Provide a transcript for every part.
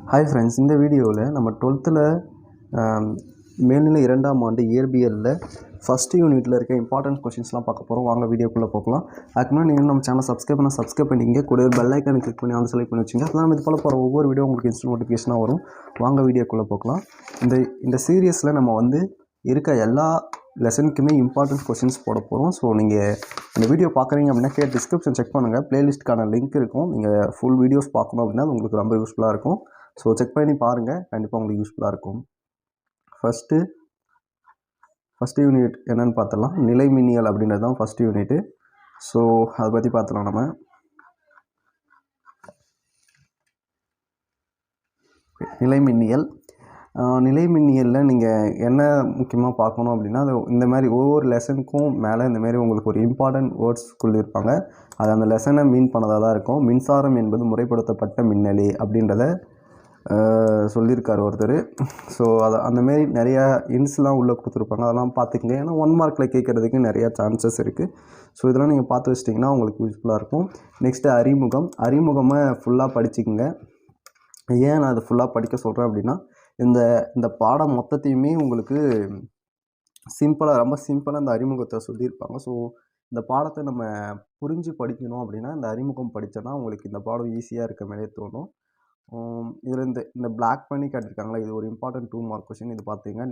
Hi friends, இந்த வீடியோவில் நம்ம 12th மேல்நிலை 2ஆம் ஆண்டு இயற்பியலில் ஃபஸ்ட் யூனிட்டில் இருக்க இம்பார்ட்டன்ட் கொஷின்ஸ்லாம் பார்க்க போகிறோம். வாங்க வீடியோக்குள்ளே போகலாம். அதுக்கு முன்னாடி நீங்கள் நம்ம சேனல் சப்ஸ்கிரைப் பண்ணிங்க, கூட பெல் ஐக்கானை கிளிக் பண்ணி வந்து செலக்ட் பண்ணி வச்சுங்க. அதெல்லாம் நம்ம இது போல போகிற ஒவ்வொரு வீடியோ உங்களுக்கு இன்ஸ்டன்ட் நோட்டிஃபிகேஷனாக வரும். வாங்க வீடியோக்குள்ளே போகலாம். இந்த சீரியஸில் நம்ம வந்து இருக்க எல்லா லெசனுக்குமே இம்பார்ட்டன்ட் கொஷின்ஸ் போட போகிறோம். ஸோ நீங்கள் இந்த வீடியோ பார்க்குறீங்க அப்படின்னா கீழே டிஸ்கிரிப்ஷன் செக் பண்ணுங்கள், ப்ளேலிஸ்ட்டுக்கான லிங்க் இருக்கும். நீங்கள் ஃபுல் வீடியோஸ் பார்க்கணும் அப்படின்னா அது உங்களுக்கு ரொம்ப யூஸ்ஃபுல்லாக இருக்கும். ஸோ செக் பண்ணி பாருங்கள், கண்டிப்பாக உங்களுக்கு யூஸ்ஃபுல்லாக இருக்கும். ஃபஸ்ட்டு யூனிட் என்னென்னு பார்த்தலாம். நிலைமின்னியல் அப்படின்றது தான் ஃபஸ்ட் யூனிட்டு. ஸோ அதை பற்றி பார்த்தலாம். நம்ம நிலைமின்னியலில் நீங்கள் என்ன முக்கியமாக பார்க்கணும் அப்படின்னா, அது இந்த மாதிரி ஒவ்வொரு லெசனுக்கும் மேலே இந்த மாதிரி உங்களுக்கு ஒரு இம்பார்ட்டன்ட் வேர்ட்ஸ் சொல்லியிருப்பாங்க. அது அந்த லெசனை மீன் பண்ணதாக தான் இருக்கும். மின்சாரம் என்பது முறைப்படுத்தப்பட்ட மின்னலி அப்படின்றத சொல்லியிருக்கார் ஒருத்தர். ஸோ அதை அந்தமாரி நிறையா இன்ஸ்லாம் உள்ளே கொடுத்துருப்பாங்க, அதெல்லாம் பார்த்துக்கங்க. ஏன்னா 1 மார்க்கில் கேட்குறதுக்கு நிறையா சான்சஸ் இருக்குது. ஸோ இதெல்லாம் நீங்கள் பார்த்து வச்சிட்டிங்கன்னா உங்களுக்கு யூஸ்ஃபுல்லாக இருக்கும். நெக்ஸ்ட்டு அறிமுகமாக ஃபுல்லாக படிச்சுக்கோங்க. ஏன் நான் அதை ஃபுல்லாக படிக்க சொல்கிறேன் அப்படின்னா, இந்த பாடம் மொத்தத்தையுமே உங்களுக்கு ரொம்ப சிம்பிளாக இந்த அறிமுகத்தை சொல்லியிருப்பாங்க. ஸோ இந்த பாடத்தை நம்ம புரிஞ்சு படிக்கணும் அப்படின்னா இந்த அறிமுகம் படித்தோன்னா உங்களுக்கு இந்த பாடம் ஈஸியாக இருக்க மாதிரியே தோணும். இதில் இந்த பிளாக் பண்ணி காட்டியிருக்காங்களா, இது ஒரு இம்பார்ட்டன்ட் 2 மார்க் கொஷின். இது பார்த்தீங்கன்னா,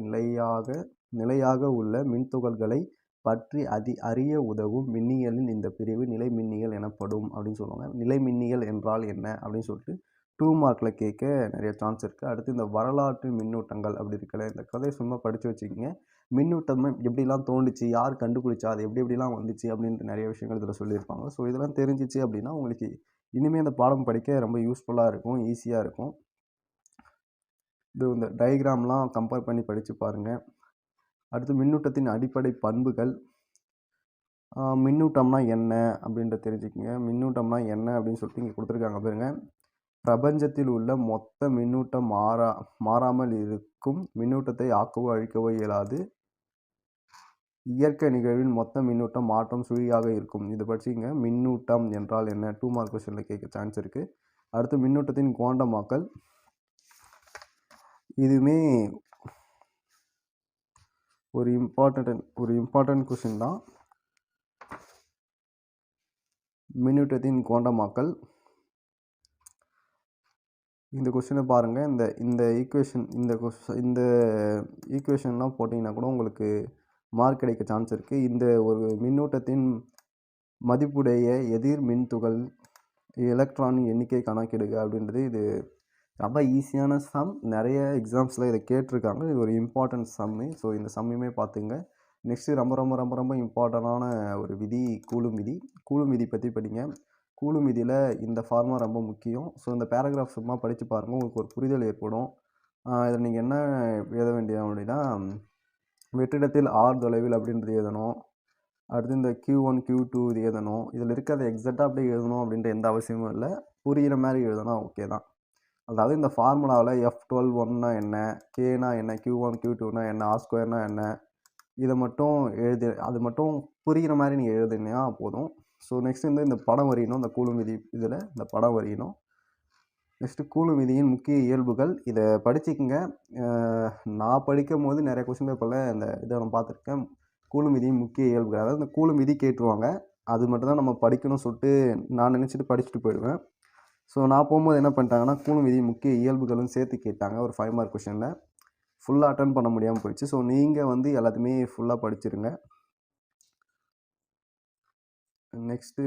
நிலையாக உள்ள மின்துகள்களை பற்றி அறிய உதவும் மின்னியலின் இந்த பிரிவு நிலை மின்னியல் எனப்படும் அப்படின்னு சொல்லுவாங்க. நிலை மின்னியல் என்றால் என்ன அப்படின்னு சொல்லிட்டு 2 மார்க்கில் கேட்க நிறைய சான்ஸ் இருக்குது. அடுத்து இந்த வரலாற்று மின்னூட்டங்கள் அப்படி இருக்கல, இந்த கதையை சும்மா படித்து வச்சுக்கிங்க. மின்னூட்டம் எப்படிலாம் தோண்டுச்சு, யார் கண்டுபிடிச்சா, அது எப்படிலாம் வந்துச்சு அப்படின்ட்டு நிறைய விஷயங்கள் இதில் சொல்லியிருப்பாங்க. ஸோ இதெல்லாம் தெரிஞ்சிச்சு அப்படின்னா உங்களுக்கு இனிமேல் இந்த பாடம் படிக்க ரொம்ப யூஸ்ஃபுல்லாக இருக்கும், ஈஸியாக இருக்கும். இந்த டயக்ராம்லாம் கம்பேர் பண்ணி படித்து பாருங்கள். அடுத்து மின்னூட்டத்தின் அடிப்படை பண்புகள். மின்னூட்டம்னா என்ன அப்படின்றத தெரிஞ்சுக்கங்க. மின்னூட்டம்னா என்ன அப்படின்னு சொல்லிட்டு இங்கே கொடுத்துருக்காங்க பாருங்க. பிரபஞ்சத்தில் உள்ள மொத்த மின்னூட்டம் மாறாமல் இருக்கும். மின்னூட்டத்தை ஆக்கவோ அழிக்கவோ இயலாது. இயற்கை நிகழ்வின் மொத்த மின்னூட்டம் மாற்றம் சுழியாக இருக்கும். இதை படிச்சுங்க. மின்னூட்டம் என்றால் என்ன, 2 மார்க் கொஸ்டினில் கேட்க சான்ஸ் இருக்குது. அடுத்து மின்னூட்டத்தின் குவாண்டமாக்கல். இதுவுமே ஒரு இம்பார்ட்டன்ட் கொஸ்டின் தான். மின்னூட்டத்தின் குவாண்டமாக்கல் இந்த கொஸ்டினை பாருங்கள். இந்த ஈக்குவேஷன்லாம் போட்டிங்கன்னா கூட உங்களுக்கு மார்க் கிடைக்க சான்ஸ் இருக்குது. இந்த ஒரு மின்னூட்டத்தின் மதிப்புடைய எதிர் மின்துகள் எலக்ட்ரானின் எண்ணிக்கை கணக்கிடுக அப்படின்றது இது ரொம்ப ஈஸியான சம். நிறைய எக்ஸாம்ஸில் இதை கேட்டிருக்காங்க. இது ஒரு இம்பார்ட்டன்ட் சம்மு. ஸோ இந்த சம்மையுமே பார்த்துங்க. நெக்ஸ்ட்டு ரொம்ப இம்பார்ட்டண்டான ஒரு விதி கூலும் விதி பற்றி படிங்க. கூலும் விதியில் இந்த ஃபார்மா ரொம்ப முக்கியம். ஸோ இந்த பேராகிராஃப் சும்மா படித்து பாருங்கள், உங்களுக்கு ஒரு புரிதல் ஏற்படும். இதில் நீங்கள் என்ன எழுத வேண்டிய அப்படின்னா, வெற்றிடத்தில் ஆர் தொலைவில் அப்படின்றது எழுதணும். அடுத்து இந்த Q1 Q2 இது எழுதணும். இதில் இருக்கிறத எக்ஸாக்டாக அப்படியே எழுதணும் அப்படின்ற எந்த அவசியமும் இல்லை. புரிகிற மாதிரி எழுதணும், ஓகே தான். அதாவது இந்த ஃபார்முலாவில் F12 என்ன, Kனா என்ன, Q1 Q2னா என்ன, R2னா என்ன, இதை மட்டும் அது மட்டும் புரிகிற மாதிரி நீங்கள் எழுதுனீங்கன்னா போதும். ஸோ நெக்ஸ்ட் இந்த படம் வரையணும். இந்த கூலும் விதி இதில் இந்த படம் வரையணும். நெக்ஸ்ட்டு கூலும் விதியின் முக்கிய இயல்புகள். இதை படிச்சுக்கோங்க. நான் படிக்கும் போது நிறைய கொஸ்டின் பேப்பரில் இதை நான் பார்த்துருக்கேன். கூலும் விதியின் முக்கிய இயல்புகள், அதாவது இந்த கூலும் விதி கேட்டுருவாங்க. அது மட்டும் தான் நம்ம படிக்கணும்னு சொல்லிட்டு நான் நினச்சிட்டு படிச்சுட்டு போயிடுவேன். ஸோ நான் போகும்போது என்ன பண்ணிட்டாங்கன்னா, கூலும் விதி முக்கிய இயல்புகளும் சேர்த்து கேட்டாங்க ஒரு 5 மார்க் கொஸ்டினில். ஃபுல்லாக அட்டன் பண்ண முடியாமல் போயிடுச்சு. ஸோ நீங்கள் எல்லாத்தையுமே ஃபுல்லாக படிச்சிருங்க. நெக்ஸ்ட்டு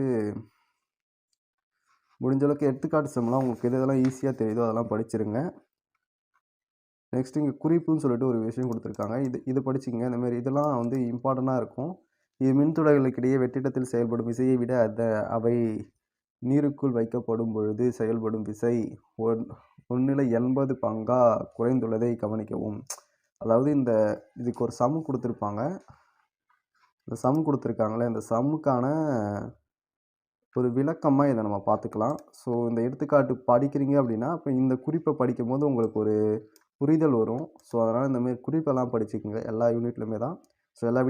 முடிஞ்சளவுக்கு எடுத்துக்காட்டு சம்லாம் உங்களுக்கு எதெல்லாம் ஈஸியாக தெரியுதோ அதெல்லாம் படிச்சிருங்க. நெக்ஸ்ட்டு இங்கே குறிப்புன்னு சொல்லிட்டு ஒரு விஷயம் கொடுத்துருக்காங்க. இது படிச்சிங்க. இந்தமாரி இதெல்லாம் இம்பார்ட்டண்ட்டாக இருக்கும். இது மின்துளைகளுக்கிடையே வெற்றிடத்தில் செயல்படும் விசையை விட அவை நீருக்குள் வைக்கப்படும் பொழுது செயல்படும் விசை 1/80 பங்காக குறைந்துள்ளதை கவனிக்கவும். அதாவது இதுக்கு ஒரு சம் கொடுத்துருப்பாங்க. இந்த சம் கொடுத்துருக்காங்களே, இந்த சம்முக்கான ஒரு விளக்கமாக இதை நம்ம பார்த்துக்கலாம். ஸோ இந்த எடுத்துக்காட்டு படிக்கிறீங்க அப்படின்னா இப்போ இந்த குறிப்பை படிக்கும் போது உங்களுக்கு ஒரு புரிதல் வரும். ஸோ அதனால் இந்தமாரி குறிப்பெல்லாம் படிச்சுக்கோங்க எல்லா யூனிட்லையுமே தான். ஸோ எல்லா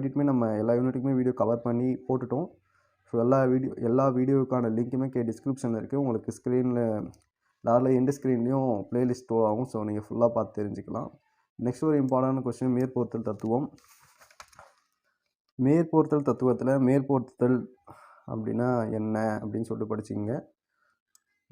யூனிட்டுக்குமே வீடியோ கவர் பண்ணி போட்டுட்டோம். ஸோ எல்லா வீடியோவுக்கான லிங்க்குமே டிஸ்கிரிப்ஷனில் இருக்குது. உங்களுக்கு ஸ்க்ரீனில் அதில் எண்டு ஸ்க்ரீன்லேயும் ப்ளேலிஸ்ட் ஸ்டோர் ஆகும். ஸோ நீங்கள் ஃபுல்லாக பார்த்து தெரிஞ்சுக்கலாம். நெக்ஸ்ட் ஒரு இம்பார்ட்டன்ட் கொஸ்டின், மேற்பொருத்தல் தத்துவம். மேற்பொருத்தல் தத்துவத்தில் மேற்பொருத்தல் அப்படின்னா என்ன அப்படின்னு சொல்லிட்டு படிச்சிங்க.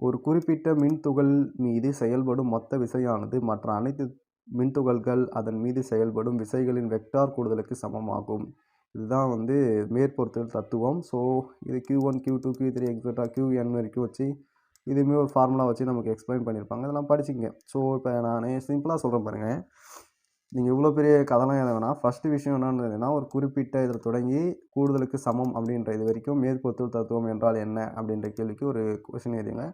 ஒரு குறிப்பிட்ட மின்துகள் மீது செயல்படும் மொத்த விசையானது மற்ற அனைத்து மின்துகள்கள் அதன் மீது செயல்படும் விசைகளின் வெக்டார் கூடுதலுக்கு சமமாகும். இதுதான் வந்து மேற்பொருத்தல் தத்துவம். ஸோ இது Q1 Q2 Q3 etcetera Qn வரைக்கும் வச்சு இதுவுமே ஒரு ஃபார்முலா வச்சு நமக்கு எக்ஸ்பிளைன் பண்ணியிருப்பாங்க. இதெல்லாம் படிச்சிங்க. ஸோ இப்போ நான் சிம்பிளாக சொல்கிறேன் பாருங்கள். நீங்கள் இவ்வளோ பெரிய கதைலாம் எதை வேணால் ஃபஸ்ட்டு விஷயம் என்னன்றதுன்னா, ஒரு குறிப்பிட்ட இதில் தொடங்கி கூடுதலுக்கு சமம் அப்படின்ற இது வரைக்கும் மேற்பொருத்தல் தத்துவம் என்றால் என்ன அப்படின்ற கேள்விக்கு ஒரு கொஸ்டின் எழுதிங்க.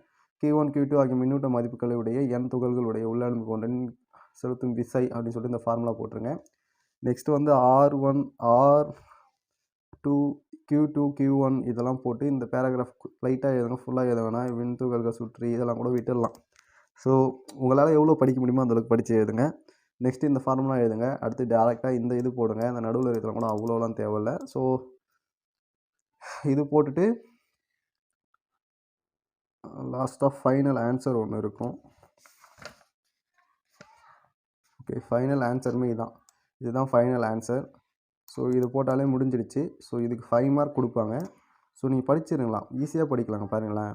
Q1 Q2 ஆகிய மின்னூட்ட மதிப்புகளுடைய n துகள்களுடைய உள்ளன்பு கொண்ட செலுத்தும் விசை அப்படின்னு சொல்லிட்டு இந்த ஃபார்முலா போட்டுருங்க. நெக்ஸ்ட் வந்து R1 R2 Q2 Q1 இதெல்லாம் போட்டு இந்த பேராகிராஃப் லைட்டாக எழுதுங்க. ஃபுல்லாக எழுத வேணாம். மின்துகள்கள் சுற்றி இதெல்லாம் கூட விட்டுடலாம். ஸோ உங்களால் எவ்வளோ படிக்க முடியுமோ அந்தளவுக்கு படித்து எழுதுங்க. நெக்ஸ்ட்டு இந்த ஃபார்முலா எழுதுங்க. அடுத்து டேரெக்டாக இந்த இது போடுங்க. இந்த நடுவில் இருக்கிற கூட அவ்வளோலாம் தேவையில்லை. ஸோ இது போட்டுட்டு லாஸ்ட்டாக ஃபைனல் ஆன்சர் ஒன்று இருக்கும். ஓகே, ஃபைனல் ஆன்சருமே இதுதான் ஃபைனல் ஆன்சர். ஸோ இது போட்டாலே முடிஞ்சிடுச்சு. ஸோ இதுக்கு 5 மார்க் கொடுப்பாங்க. ஸோ நீங்கள் படிச்சிருங்களாம், ஈஸியாக படிக்கலாங்க. பாருங்களேன்,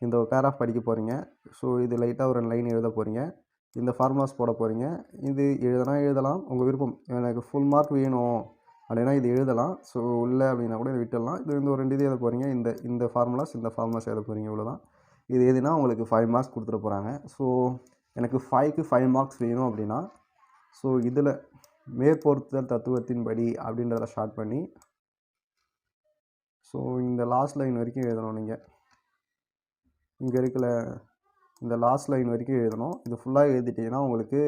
இந்த ஒரு பேராஃப் படிக்க போகிறீங்க. ஸோ இது லைட்டாக ஒரு லைன் எழுத போகிறீங்க. இந்த ஃபார்முலாஸ் போட போகிறீங்க. இது எழுதலாம், உங்கள் விருப்பம். எனக்கு ஃபுல் மார்க் வேணும் அப்படின்னா இது எழுதலாம். ஸோ இல்லை அப்படின்னா கூட இதை விட்டுடலாம். இது வந்து ஒரு 2 இது எழுத போகிறீங்க. இந்த ஃபார்முலாஸ் எழுத போகிறீங்க. இவ்வளோதான். இது எதுனா உங்களுக்கு 5 மார்க்ஸ் கொடுத்துட போகிறாங்க. ஸோ எனக்கு 5க்கு 5 மார்க்ஸ் வேணும் அப்படின்னா, ஸோ இதில் மேற்பொருத்தல் தத்துவத்தின்படி அப்படின்றத ஸ்டார்ட் பண்ணி ஸோ இந்த லாஸ்ட் லைன் வரைக்கும் எழுதணும். நீங்கள் இங்கே இருக்கிற இந்த லாஸ்ட் லைன் வரைக்கும் எழுதணும். இது ஃபுல்லாக எழுதிட்டிங்கன்னா உங்களுக்கு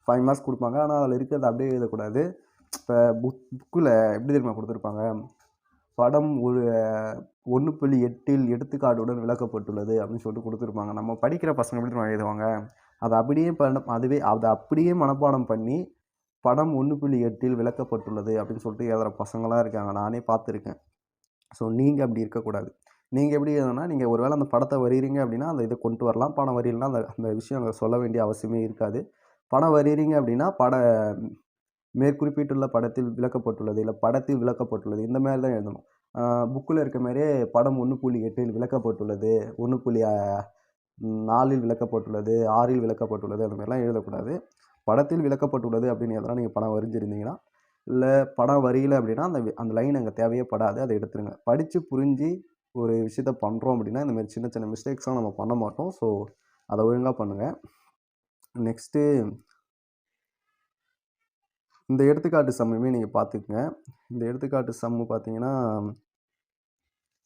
5 மார்க்ஸ் கொடுப்பாங்க. ஆனால் அதில் இருக்கிறது அப்படியே எழுதக்கூடாது. இப்போ புக்கில் எப்படி தெரியுமா கொடுத்துருப்பாங்க, படம் ஒரு 1.8 எடுத்துக்காட்டுடன் விளக்கப்பட்டுள்ளது அப்படின்னு சொல்லிட்டு கொடுத்துருப்பாங்க. நம்ம படிக்கிற பசங்க எப்படி தெரியுமா எழுதுவாங்க, அதை அப்படியே மனப்பாடம் பண்ணி படம் 1.8 விளக்கப்பட்டுள்ளது அப்படின்னு சொல்லிட்டு எழுதுகிற பசங்களாம் இருக்காங்க. நானே பார்த்துருக்கேன். ஸோ நீங்கள் அப்படி இருக்கக்கூடாது. நீங்கள் எப்படி எழுதணும்னா, நீங்கள் ஒரு வேளை அந்த படத்தை வரைகிறீங்க அப்படின்னா அந்த இதை கொண்டு வரலாம். படம் வரையிலனா அந்த விஷயம் அங்கே சொல்ல வேண்டிய அவசியமே இருக்காது. படம் வரைகிறீங்க அப்படின்னா மேற்குறிப்பிட்டுள்ள படத்தில் விளக்கப்பட்டுள்ளது, இல்லை படத்தில் விளக்கப்பட்டுள்ளது, இந்த மாதிரி தான் எழுதணும். புக்கில் இருக்க மாதிரியே படம் 1.8 விளக்கப்பட்டுள்ளது, 1.4 விளக்கப்பட்டுள்ளது, 6 விளக்கப்பட்டுள்ளது, அந்த மாதிரிலாம் எழுதக்கூடாது. படத்தில் விளக்கப்பட்டுள்ளது அப்படின்னு எதனா நீங்கள் படம் வரைஞ்சிருந்தீங்கன்னா, இல்லை படம் வரையலை அப்படின்னா அந்த லைன் அங்கே தேவையே படாது, அதை எடுத்துருங்க. படித்து புரிஞ்சு ஒரு விஷயத்த பண்ணுறோம் அப்படின்னா இந்த மாதிரி சின்ன சின்ன மிஸ்டேக்ஸ்லாம் நம்ம பண்ண மாட்டோம். ஸோ அதை ஒழுங்காக பண்ணுங்கள். நெக்ஸ்ட்டு இந்த எடுத்துக்காட்டு சம்முமே நீங்கள் பார்த்துக்குங்க. இந்த எடுத்துக்காட்டு சம்மு பார்த்தீங்கன்னா,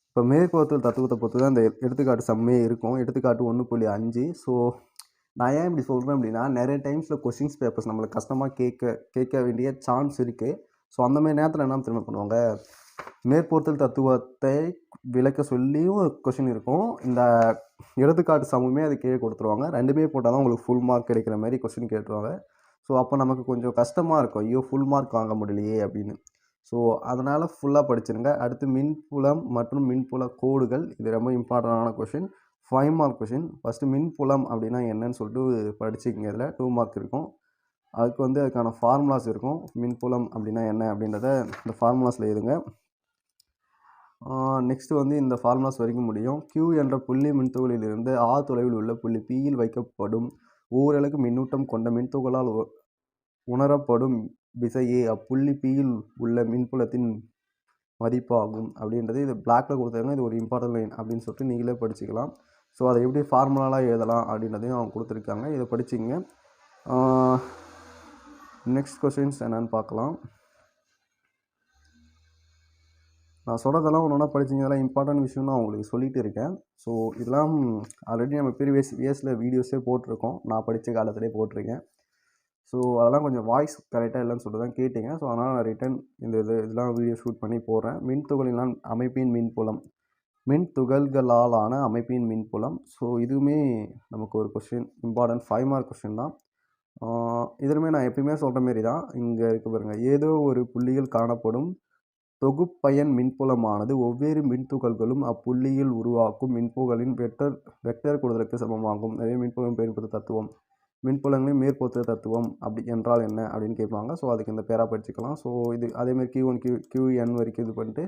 இப்போ மேற்பொருத்தல் தத்துவத்தை பொறுத்து தான் இந்த எடுத்துக்காட்டு சம்மே இருக்கும். எடுத்துக்காட்டு 1.5. ஸோ நான் ஏன் இப்படி சொல்கிறேன் அப்படின்னா, நிறைய டைம்ஸில் கொஸ்டின்ஸ் பேப்பர்ஸ் நம்மளுக்கு கஷ்டமாக கேட்க வேண்டிய சான்ஸ் இருக்குது. ஸோ அந்தமாதிரி நேரத்தில் என்ன திரும்ப பண்ணுவாங்க, மேற்பொருத்தல் தத்துவத்தை விளக்க சொல்லியும் கொஸ்டின் இருக்கும். இந்த எடுத்துக்காட்டு சம்முமே அது கீழே கொடுத்துருவாங்க. ரெண்டுமே போட்டால் தான் உங்களுக்கு ஃபுல் மார்க் கிடைக்கிற மாதிரி கொஸ்டின் கேட்டுருவாங்க. ஸோ அப்போ நமக்கு கொஞ்சம் கஷ்டமாக இருக்கும், ஐயோ ஃபுல் மார்க் வாங்க முடியலையே அப்படின்னு. ஸோ அதனால் ஃபுல்லாக படிச்சிருங்க. அடுத்து மின்புலம் மற்றும் மின்புல கோடுகள், இது ரொம்ப இம்பார்ட்டண்டான கொஷின், 5 மார்க் கொஷின். ஃபஸ்ட்டு மின்புலம் அப்படின்னா என்னன்னு சொல்லிட்டு படிச்சுக்கிங்க. இதில் 2 மார்க் இருக்கும். அதுக்கு வந்து அதுக்கான ஃபார்முலாஸ் இருக்கும். மின்புலம் அப்படின்னா என்ன அப்படின்றத இந்த ஃபார்முலாஸில் எழுதுங்க. நெக்ஸ்ட்டு வந்து இந்த ஃபார்முலாஸ் வரைக்கும் முடியும். Q என்ற புள்ளி மின்துகளிலிருந்து R தொலைவில் உள்ள புள்ளி Pயில் வைக்கப்படும் ஓரலகு மின்னூட்டம் கொண்ட மின்துகளால் உணரப்படும் விசையே அப்புள்ளி Pயில் உள்ள மின்புலத்தின் மதிப்பாகும் அப்படின்றது இது பிளாக்ல கொடுத்தாங்க. இது ஒரு இம்பார்ட்டன்ட் லைன் அப்படின்னு சொல்லிட்டு நீங்களே படிச்சுக்கலாம். ஸோ அதை எப்படி ஃபார்முலாலாம் எழுதலாம் அப்படின்றதையும் அவங்க கொடுத்துருக்காங்க. இதை படிச்சுங்க. நெக்ஸ்ட் கொஸ்டின்ஸ் என்னென்னு பார்க்கலாம். நான் சொல்கிறதெல்லாம் ஒன்று ஒன்றா படிச்சிங்க. இதெல்லாம் இம்பார்ட்டன்ட் விஷயம் நான் உங்களுக்கு சொல்லிகிட்டு இருக்கேன். ஸோ இதெல்லாம் ஆல்ரெடி நம்ம ப்ரீவியஸ் இயர்ஸில் வீடியோஸே போட்டிருக்கோம். நான் படித்த காலத்திலே போட்டிருக்கேன். ஸோ அதெல்லாம் கொஞ்சம் வாய்ஸ் கரெக்டாக இல்லைன்னு சொல்லிட்டு தான் கேட்டிங்க. ஸோ அதனால் நான் ரிட்டன் இதெல்லாம் வீடியோ ஷூட் பண்ணி போடுறேன். மின்துகளினால் அமைப்பின் மின்புலம், மின் துகள்களாலான அமைப்பின் மின்புலம். ஸோ இதுவுமே நமக்கு ஒரு கொஸ்டின், இம்பார்ட்டன்ட் 5 மார்க் கொஸ்டின் தான். இதுலையுமே நான் எப்பயுமே சொல்கிற மாரி தான் இங்கே இருக்க பாருங்கள், ஏதோ ஒரு புள்ளிகள் காணப்படும் தொகுப்பயன் மின்புலமானது ஒவ்வொரு மின்துகள்களும் அப்புள்ளியில் உருவாக்கும் மின்புகளின் வெக்டர் கூடுதலுக்கு சமமாகும். அதே மின்புலம் பெயர்ப்பது தத்துவம். மின்புலங்களின் மேற்பொருத்த தத்துவம் அப்படி என்றால் என்ன அப்படின்னு கேட்பாங்க. ஸோ அதுக்கு இந்த பேரா படிச்சுக்கலாம். ஸோ இது அதேமாதிரி Q1 QN வரைக்கும் இது பண்ணிட்டு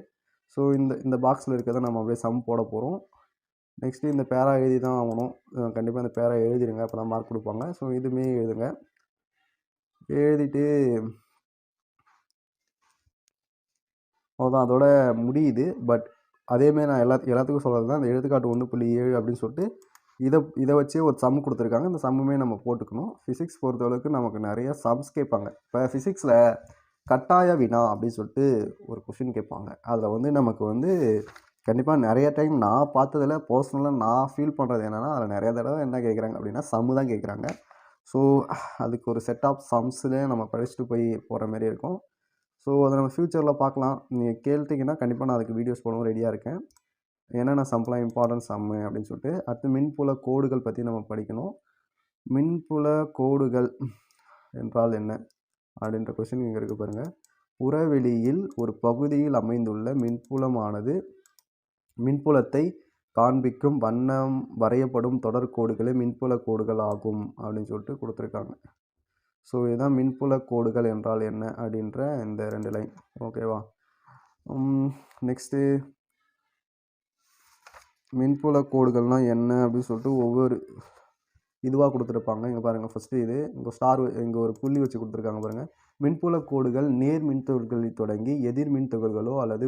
ஸோ இந்த பாக்ஸில் இருக்கிறத நம்ம அப்படியே சம் போட போகிறோம். நெக்ஸ்ட்டு இந்த பேரா எழுதி தான் ஆகணும். கண்டிப்பாக இந்த பேரா எழுதிடுங்க, அப்போ தான் மார்க் கொடுப்பாங்க. ஸோ இதுவுமே எழுதுங்க. எழுதிட்டு அவ்வளோதான், அதோட முடியுது. பட் அதேமாரி நான் எல்லாத்துக்கும் சொல்கிறது தான், இந்த எடுத்துக்காட்டு 1.7 அப்படின்னு சொல்லிட்டு இதை வச்சு ஒரு சம் கொடுத்துருக்காங்க. இந்த சம்முமே நம்ம போட்டுக்கணும். ஃபிசிக்ஸ் பொறுத்தளவுக்கு நமக்கு நிறைய சம்ஸ் கேட்பாங்க. இப்போ ஃபிசிக்ஸில் கட்டாய வினா அப்படின்னு சொல்லிட்டு ஒரு கொஷின் கேட்பாங்க. அதில் வந்து நமக்கு வந்து கண்டிப்பாக நிறைய டைம் நான் பார்த்ததில் பர்சனலாக நான் ஃபீல் பண்ணுறது என்னென்னா, அதில் நிறைய தடவை என்ன கேட்குறாங்க அப்படின்னா சம்மு தான் கேட்குறாங்க. ஸோ அதுக்கு ஒரு செட் ஆஃப் சம்ஸ்லேயே நம்ம படிச்சுட்டு போகிற மாதிரி இருக்கும். ஸோ அதை நம்ம ஃப்யூச்சரில் பார்க்கலாம். நீங்கள் கேள்விட்டிங்கன்னா கண்டிப்பாக நான் அதுக்கு வீடியோஸ் போடவும் ரெடியாக இருக்கேன். என்னென்ன சம்லாம் இம்பார்ட்டன்ட் சம்மு அப்படின்னு சொல்லிட்டு. அடுத்து மின்புல கோடுகள் பற்றி நம்ம படிக்கணும். மின்புல கோடுகள் என்றால் என்ன அப்படின்ற கொஸ்டின் இங்கே இருக்குது பாருங்கள். புறவெளியில் ஒரு பகுதியில் அமைந்துள்ள மின்புலமானது மின்புலத்தை காண்பிக்கும் வண்ணம் வரையப்படும் தொடர் கோடுகளே மின்புல கோடுகள் ஆகும் அப்படின்னு சொல்லிட்டு கொடுத்துருக்காங்க. ஸோ இதுதான் மின்புல கோடுகள் என்றால் என்ன அப்படின்ற இந்த 2 லைன். ஓகேவா? நெக்ஸ்ட்டு மின்புல கோடுகள்னால் என்ன அப்படின்னு சொல்லிட்டு ஒவ்வொரு இதுவாக கொடுத்துருப்பாங்க. இங்கே பாருங்கள், ஃபஸ்ட்டு இது இங்கே ஸ்டார் இங்கே ஒரு புள்ளி வச்சு கொடுத்துருக்காங்க பாருங்கள். மின்புல கோடுகள் நேர் மின்துகள்களில் தொடங்கி எதிர் மின்துகள்களோ அல்லது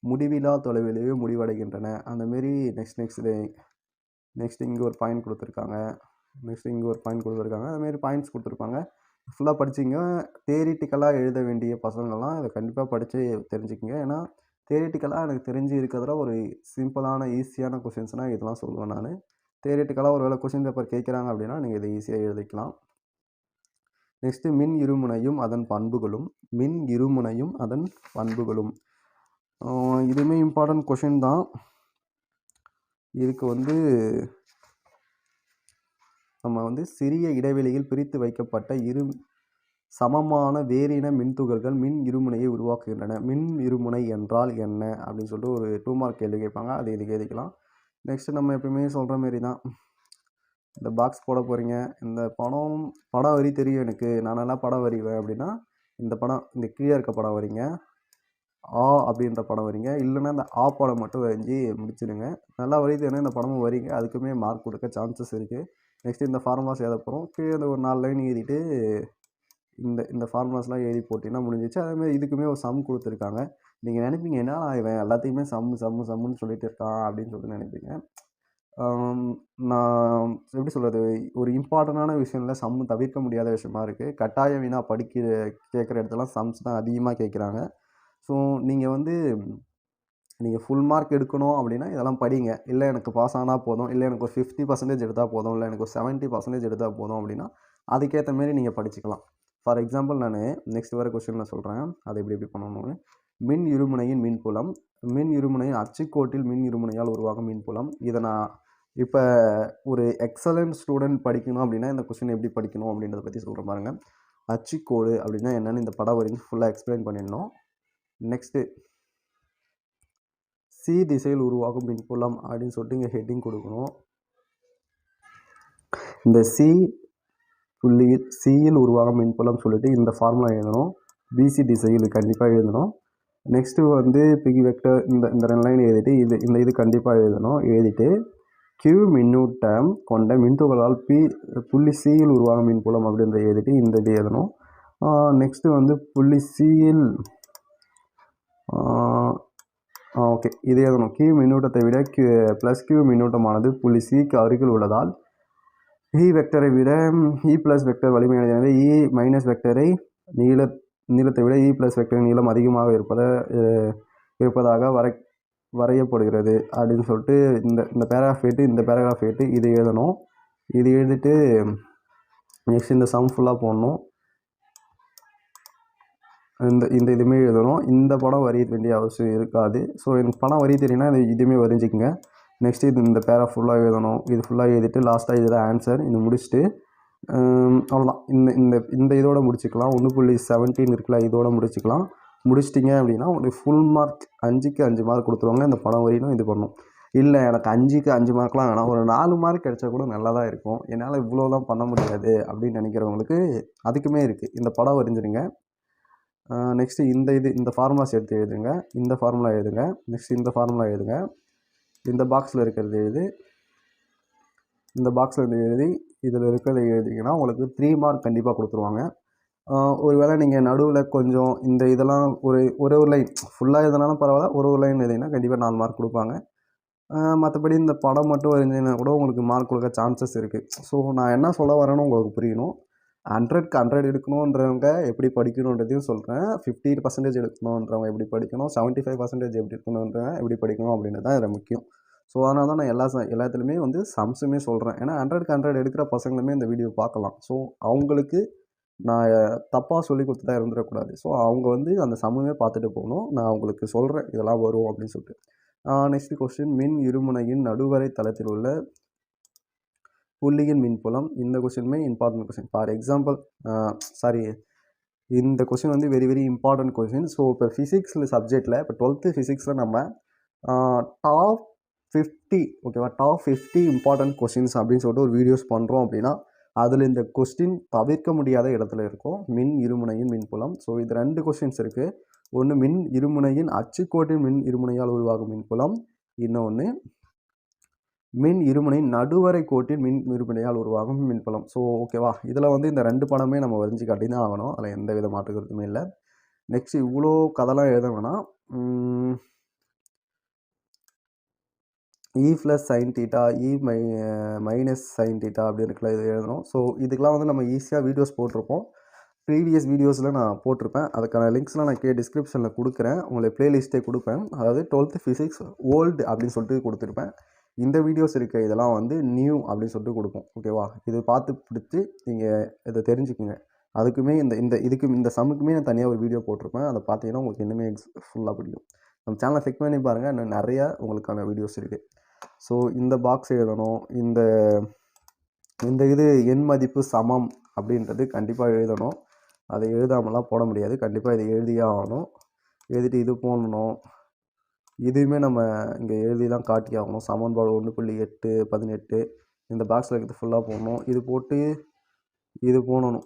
முடிவிலா தொலைவிலேயோ முடிவடைகின்றன. அந்தமாரி நெக்ஸ்ட் இங்கே ஒரு பாயிண்ட் கொடுத்துருக்காங்க. நெக்ஸ்ட் இங்கே ஒரு பாயிண்ட் கொடுத்துருக்காங்க. அதுமாரி பாயிண்ட்ஸ் கொடுத்துருப்பாங்க. ஃபுல்லாக படிச்சிங்க. தியரிட்டிக்கலாக எழுத வேண்டிய பசங்கள்லாம் இதை கண்டிப்பாக படித்து தெரிஞ்சுக்கிங்க. ஏன்னா தியரிட்டிக்கலாக எனக்கு தெரிஞ்சு இருக்கிறதுல ஒரு சிம்பிளான ஈஸியான கொஷின்ஸ்னால் இதெல்லாம் சொல்லுவேன் நான். தியரிட்டிக்கலாக ஒரு வேளை கொஷின் பேப்பர் கேட்குறாங்க அப்படின்னா நீங்கள் இதை ஈஸியாக எழுதிக்கலாம். நெக்ஸ்ட்டு மின் இருமுனையும் அதன் பண்புகளும். இதுவுமே இம்பார்ட்டன்ட் கொஷின் தான். இதுக்கு வந்து நம்ம வந்து சிறிய இடைவெளியில் பிரித்து வைக்கப்பட்ட சமமான வேறின மின்துகள்கள் மின் இருமுனையை உருவாக்குகின்றன. மின் இருமுனை என்றால் என்ன அப்படின்னு சொல்லிட்டு ஒரு 2 மார்க் கேள்வி கேட்பாங்க. அது இதுக்கு எழுதிக்கலாம். நெக்ஸ்ட்டு நம்ம எப்பயுமே சொல்கிற மாரி தான் இந்த பாக்ஸ் போட போகிறீங்க. இந்த படம் வரி தெரியும் எனக்கு, நான் நல்லா படம் வரிவேன் அப்படின்னா இந்த கீழே இருக்க படம் வரிங்க. ஆ அப்படின்ற படம் வரிங்க. இல்லைன்னா இந்த ஆ படம் மட்டும் வரைஞ்சி முடிச்சிடுங்க. நல்லா வரிதுன்னா இந்த படமும் வரிங்க. அதுக்குமே மார்க் கொடுக்க சான்சஸ் இருக்குது. நெக்ஸ்ட்டு இந்த ஃபார்முலாஸ் எழுத போகிறோம். கீழே ஒரு 4 லைன் எழுதிட்டு இந்த ஃபார்முலாஸ்லாம் எழுதி போட்டிங்கன்னா முடிஞ்சிச்சு. அதேமாதிரி இதுக்குமே ஒரு சம் கொடுத்துருக்காங்க. நீங்கள் நினைப்பீங்க என்ன இவன் எல்லாத்தையுமே சம்முன்னு சொல்லிட்டு இருக்கான் அப்படின்னு சொல்லிட்டு நினைப்பீங்க. நான் எப்படி சொல்கிறது, ஒரு இம்பார்ட்டண்டான விஷயம்ல சம்மு தவிர்க்க முடியாத விஷயமா இருக்குது. கட்டாய வினா கேட்குற இடத்துலாம் சம்ஸ் தான் அதிகமாக கேட்குறாங்க. ஸோ நீங்கள் ஃபுல் மார்க் எடுக்கணும் அப்படின்னா இதெல்லாம் படிங்க. இல்லை எனக்கு பாஸ் ஆனால் போதும், இல்லை எனக்கு ஒரு 50% எடுத்தால் போதும், இல்லை எனக்கு ஒரு 70% எடுத்தால் போதும் அப்படின்னா அதுக்கேற்ற மாரி நீங்கள் படிச்சுக்கலாம். ஃபார் எக்ஸாம்பிள் நான் நெக்ஸ்ட் வர கொஸ்டினில் சொல்கிறேன் அதை எப்படி பண்ணணும்னு. மின் இருமுனையின் மின்புலம். மின் இருமுனையின் அச்சுக்கோட்டில் மின் இருமுனையால் உருவாகும் மின்புலம். இதை நான் இப்போ ஒரு எக்ஸலண்ட் ஸ்டூடெண்ட் படிக்கணும் அப்படின்னா இந்த கொஸ்டின் எப்படி படிக்கணும் அப்படின்றத பற்றி சொல்கிற பாருங்க. அச்சுக்கோடு அப்படின்னா என்னென்னு இந்த படம் வரைக்கும் ஃபுல்லாக எக்ஸ்பிளைன் பண்ணிடணும். நெக்ஸ்ட்டு சி திசையில் உருவாகும் மின்புலம் அப்படின்னு சொல்லிட்டு இங்கே ஹெட்டிங் கொடுக்கணும். இந்த புள்ளியில் சியில் உருவாகும் மின்புலம் சொல்லிட்டு இந்த ஃபார்முலா எழுதணும். பிசி திசையில் கண்டிப்பாக எழுதணும். நெக்ஸ்ட்டு வந்து பிகி வெக்டர் இந்த 2 லைன் எழுதிட்டு இது கண்டிப்பாக எழுதணும். எழுதிட்டு Q மின்னூட்டம் கொண்ட மின்துகளால் புள்ளி சியில் உருவாகும் மின்புலம் அப்படின்றத எழுதிட்டு இது எழுதணும். நெக்ஸ்ட்டு வந்து புள்ளி சியில் ஓகே இது எழுதணும். Q மின்னூட்டத்தை விட +Q மின்னூட்டமானது புள்ளி சிக்கு அருகில் உள்ளதால் E வெக்டரை விட E ப்ளஸ் வெக்டர் வலிமையானது. எனவே E மைனஸ் வெக்டரை நீளத்தை விட E ப்ளஸ் வெக்டர் நீளம் அதிகமாக இருப்பதாக வரையப்படுகிறது அப்படின்னு சொல்லிட்டு இந்த பேராகிராஃப் ஏட்டு இது எழுதணும். இது எழுதிட்டு நெக்ஸ்ட் இந்த சம் ஃபுல்லாக போடணும். இதுவுமே எழுதணும். இந்த படம் வரைய வேண்டிய அவசியம் இருக்காது. ஸோ எனக்கு படம் வரைய தெரியும்னா இதுவுமே வரைஞ்சிக்கங்க. நெக்ஸ்ட்டு இந்த பேரா ஃபுல்லாக எழுதணும். இது ஃபுல்லாக எழுதிட்டு லாஸ்ட்டாக இதுதான் ஆன்சர். இது முடிச்சுட்டு அவ்வளோதான். இந்த இதோட முடிச்சுக்கலாம். 1.17 இருக்குல்ல, இதோட முடிச்சுக்கலாம். முடிச்சிட்டிங்க அப்படின்னா உங்களுக்கு ஃபுல் மார்க் 5க்கு 5 மார்க் கொடுத்துருவாங்க. இந்த படம் வரையிலும் இது பண்ணும். இல்லை எனக்கு 5க்கு 5 மார்க்லாம் வேணாம், ஒரு 4 மார்க் கிடைச்சா கூட நல்லா தான் இருக்கும், என்னால் இவ்வளோலாம் பண்ண முடியாது அப்படின்னு நினைக்கிறவங்களுக்கு அதுக்குமே இருக்குது. இந்த படம் வரைஞ்சிருங்க. நெக்ஸ்ட்டு இந்த ஃபார்முலாஸ் எடுத்து எழுதுங்க. இந்த ஃபார்முலா எழுதுங்க. நெக்ஸ்ட் இந்த ஃபார்முலா எழுதுங்க. இந்த பாக்ஸில் இருக்கிறது எழுது. இந்த பாக்ஸில் இருந்து எழுதி இதில் இருக்கிறத எழுதிங்கன்னா உங்களுக்கு 3 மார்க் கண்டிப்பாக கொடுத்துருவாங்க. ஒருவேளை நீங்கள் நடுவில் கொஞ்சம் இதெல்லாம் ஒரு லைன் ஃபுல்லாக எதுனாலும் பரவாயில்ல, ஒரு லைன் எழுதிங்கன்னா கண்டிப்பாக 4 மார்க் கொடுப்பாங்க. மற்றபடி இந்த படம் மட்டும் வரைஞ்சிங்கன்னா கூட உங்களுக்கு மார்க் கொடுக்க சான்சஸ் இருக்குது. ஸோ நான் என்ன சொல்ல வரேன்னு உங்களுக்கு புரியணும். 100க்கு 100 எடுக்கணுன்றவங்க எப்படி படிக்கணுன்றதையும் சொல்கிறேன். 50% எடுக்கணுன்றவங்க எப்படி படிக்கணும், 75% எப்படி இருக்கணுன்றவங்க எப்படி படிக்கணும் அப்படின்றது தான் இதில் முக்கியம். ஸோ அதனால தான் நான் எல்லாத்துலேயுமே சம்ஸுமே சொல்கிறேன். ஏன்னா 100க்கு 100 எடுக்கிற பசங்களுமே இந்த வீடியோ பார்க்கலாம். ஸோ அவங்களுக்கு நான் தப்பாக சொல்லி கொடுத்துட்டா இருந்துடக்கூடாது. ஸோ அவங்க அந்த சம்முமே பார்த்துட்டு போகணும். நான் அவங்களுக்கு சொல்கிறேன் இதெல்லாம் வரும் அப்படின்னு சொல்லிட்டு. நெக்ஸ்ட் கொஸ்டின், மின் இருமுனையின் நடுவரை தளத்தில் உள்ள புள்ளியின் மின்புலம். இந்த கொஸ்டினுமே இம்பார்ட்டன்ட் கொஸ்டின். ஃபார் எக்ஸாம்பிள் இந்த question very very important question. So இப்போ ஃபிசிக்ஸில் சப்ஜெக்டில் இப்போ 12th ஃபிசிக்ஸில் நம்ம டாப் 50 ஓகேவா, டாப் 50 இம்பார்ட்டன்ட் கொஸ்டின்ஸ் அப்படின்னு சொல்லிட்டு ஒரு வீடியோஸ் பண்ணுறோம் அப்படின்னா அதில் இந்த கொஸ்டின் தவிர்க்க முடியாத இடத்துல இருக்கும். மின் இருமுனையின் மின்புலம். ஸோ இது 2 கொஸ்டின்ஸ் இருக்குது. ஒன்று மின் இருமுனையின் அச்சுக்கோட்டின் மின் இருமுனையால் உருவாகும் மின்புலம், இன்னொன்று மின் இருமுனையின் நடுவரை கோட்டின் மின் இருமுனையால் உருவாகும் மின்புலம். ஸோ ஓகேவா, இதில் இந்த 2 படமே நம்ம வரைஞ்சி காட்டி தான் ஆகணும், அதில் எந்த வித மாற்று கருத்துமே இல்லை. நெக்ஸ்ட் இவ்வளோ கதைலாம் எழுத வேணாம். E + sin θ, E - sin θ அப்படி இருக்குல்ல, இது எழுதணும். ஸோ இதுக்கெலாம் நம்ம ஈஸியாக வீடியோஸ் போட்டிருப்போம். ப்ரீவியஸ் வீடியோஸில் நான் போட்டிருப்பேன். அதுக்கான லிங்க்ஸ்லாம் நான் டிஸ்கிரிப்ஷனில் கொடுக்குறேன். உங்களுக்கு ப்ளேலிஸ்ட்டே கொடுப்பேன். அதாவது 12th ஃபிசிக்ஸ் ஓல்டு அப்படின்னு சொல்லிட்டு கொடுத்துருப்பேன். இந்த வீடியோஸ் இருக்க இதெல்லாம் நியூ அப்படின்னு சொல்லிட்டு கொடுப்போம். ஓகேவா, இது பார்த்து பிடிச்சி நீங்கள் இதை தெரிஞ்சுக்குங்க. அதுக்குமே இந்த சம்முக்குமே நான் தனியாக ஒரு வீடியோ போட்டிருப்பேன். அதை பார்த்தீங்கன்னா உங்களுக்கு இன்னுமே ஃபுல்லாக பிடிக்கும். நம்ம சேனலை செக் பண்ணி பாருங்கள், இன்னும் நிறையா உங்களுக்கான வீடியோஸ் இருக்குது. ஸோ இந்த பாக்ஸ் எழுதணும். இது எண் மதிப்பு சமம் அப்படின்றது கண்டிப்பாக எழுதணும். அதை எழுதாமலாம் போட முடியாது. கண்டிப்பாக இதை எழுதியே ஆகணும். எழுதிட்டு இது போடணும். இதுவுமே நம்ம இங்கே எழுதி தான் காட்டி ஆகணும். சமன்பாடு 1.8 18 இந்த பாக்ஸில் இருக்கிறது ஃபுல்லாக போடணும். இது போட்டு இது போடணும்.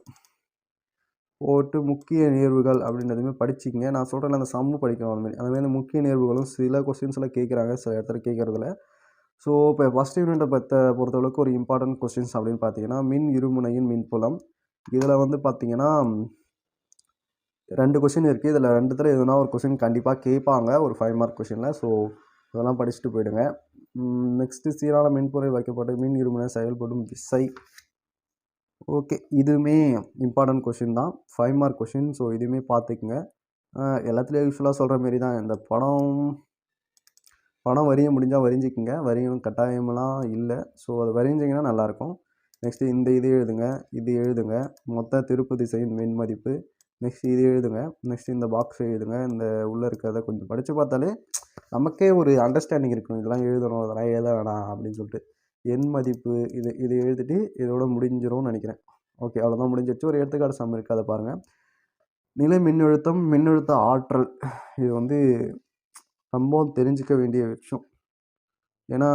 போட்டு முக்கிய நேர்வுகள் அப்படின்றதுமே படிச்சிங்க. நான் சொல்கிறேன் அந்த சம்மு படிக்கணும். அதுமாதிரி முக்கிய நேர்வுகளும் சில கொஸ்டின்ஸில் கேட்குறாங்க, சில இடத்துல கேட்குறதில்ல. ஸோ இப்போ ஃபஸ்ட் யூனிட்டை பொறுத்தளவுக்கு ஒரு இம்பார்ட்டன்ட் கொஸ்டின்ஸ் அப்படின்னு பார்த்தீங்கன்னா, மின் இருமுனையின் மின்புலம். இதில் பார்த்தீங்கன்னா 2 கொஸ்டின் இருக்குது. இதில் 2த்துல எதுனா ஒரு கொஸ்டின் கண்டிப்பாக கேட்பாங்க, ஒரு 5 மார்க் கொஸ்டினில். ஸோ இதெல்லாம் படிச்சுட்டு போயிடுங்க. நெக்ஸ்ட்டு சீரான மின்புரை வைக்கப்பட்ட மின் இருமுனை செயல்படும் விசை. ஓகே, இதுவுமே இம்பார்ட்டன்ட் கொஸ்டின் தான், 5 மார்க் கொஸ்டின். ஸோ இதுவுமே பார்த்துக்குங்க. எல்லாத்துலேயும் யூஸ்ஃபுல்லாக சொல்கிற மாரி தான். இந்த படம் வரைய முடிஞ்சால் வரைஞ்சிக்குங்க. வரையணும் கட்டாயமெல்லாம் இல்லை. ஸோ அது வரைஞ்சிங்கன்னா நல்லாயிருக்கும். நெக்ஸ்ட்டு இது எழுதுங்க. மொத்த திருப்பு திசையின் மின் மதிப்பு. நெக்ஸ்ட் இது எழுதுங்க. நெக்ஸ்ட் இந்த பாக்ஸ் எழுதுங்க. இந்த உள்ளே இருக்கிறத கொஞ்சம் படித்து பார்த்தாலே நமக்கே ஒரு அண்டர்ஸ்டாண்டிங் இருக்கணும். இதெல்லாம் எழுதணும், அதெல்லாம் எழுத வேணாம் அப்படின்னு சொல்லிட்டு. எண் மதிப்பு இது எழுதிட்டு இதோட முடிஞ்சிரும்னு நினைக்கிறேன். ஓகே, அவ்வளோதான், முடிஞ்சிடுச்சு. ஒரு எடுத்துக்காட்டு சம் இருக்குது, அதை பாருங்கள். நிலை மின்னழுத்தம், மின்னழுத்த ஆற்றல். இது ரொம்ப தெரிஞ்சிக்க வேண்டிய விஷயம். ஏன்னா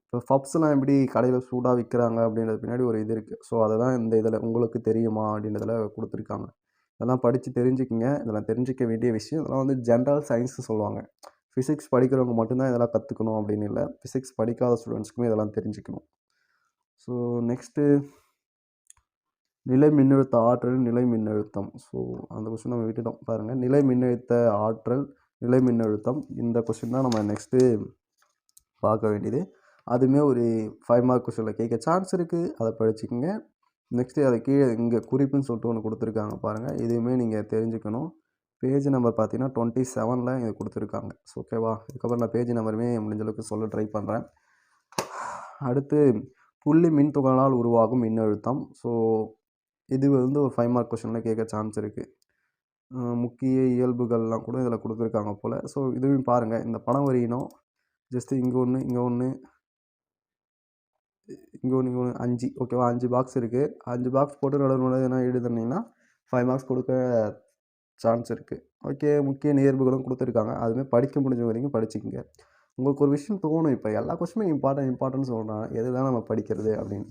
இப்போ பப்ஸ்லாம் எப்படி கடையில் சூடாக விற்கிறாங்க அப்படின்றது பின்னாடி ஒரு இது இருக்குது. ஸோ அதை தான் இந்த இதில் உங்களுக்கு தெரியுமா அப்படின்றதில் கொடுத்துருக்காங்க. இதெல்லாம் படித்து தெரிஞ்சுக்கிங்க. இதெல்லாம் தெரிஞ்சிக்க வேண்டிய விஷயம். இதெல்லாம் ஜென்ரல் சயின்ஸ்னு சொல்லுவாங்க. ஃபிசிக்ஸ் படிக்கிறவங்க மட்டும்தான் இதெல்லாம் கற்றுக்கணும் அப்படின்னு இல்லை. ஃபிசிக்ஸ் படிக்காத ஸ்டூடெண்ட்ஸ்க்குமே இதெல்லாம் தெரிஞ்சுக்கணும். ஸோ நெக்ஸ்ட்டு நிலை மின்னழுத்த ஆற்றல், நிலை மின்னழுத்தம். ஸோ அந்த கொஸ்டின் நம்ம விட்டுட்டோம் பாருங்கள். நிலை மின்னழுத்த ஆற்றல், நிலை மின்னழுத்தம், இந்த கொஸ்டின் தான் நம்ம நெக்ஸ்ட்டு பார்க்க வேண்டியது. அதுவுமே ஒரு 5 மார்க் கொஸ்டினில் கேட்க சான்ஸ் இருக்குது, அதை படிச்சுக்கோங்க. நெக்ஸ்ட்டு அதை கீழே இங்கே குறிப்புன்னு சொல்லிட்டு ஒன்று கொடுத்துருக்காங்க பாருங்கள். இதுவுமே நீங்கள் தெரிஞ்சுக்கணும். பேஜ் நம்பர் பார்த்தீங்கன்னா 27ல் இது கொடுத்துருக்காங்க. ஸோ ஓகேவா, இதுக்கப்புறம் நான் பேஜ் நம்பருமே முடிஞ்சளவுக்கு சொல்ல ட்ரை பண்ணுறேன். அடுத்து புள்ளி மின் துகளால் உருவாகும் மின்னழுத்தம். ஸோ இது ஒரு 5 மார்க் கொஸ்டினில் கேட்க சான்ஸ் இருக்குது. முக்கிய இயல்புகள்லாம் கூட இதில் கொடுத்துருக்காங்க போல். ஸோ இதுவும் பாருங்கள். இந்த படம் வரையணும். ஜஸ்ட்டு இங்கே ஒன்று, இங்கே ஒன்று, இங்கே ஒன்று, இங்கே ஒன்று, 5 ஓகேவா, 5 பாக்ஸ் இருக்குது. 5 பாக்ஸ் போட்டு நடுவில் எதனா எழுதுனீங்கன்னா 5 மார்க்ஸ் கொடுக்க சான்ஸ் இருக்குது. ஓகே, முக்கிய நேர்வுகளும் குடுத்துருக்காங்க. அதுமாரி படிக்க முடிஞ்ச வரைக்கும் படிச்சுக்கங்க. உங்களுக்கு ஒரு விஷயம் தோணும், இப்ப எல்லா கொஸ்டினுமே இம்பார்ட்டன்ட்ன்னு சொல்றான். எதுதான் நம்ம படிக்கிறது அப்படின்னு.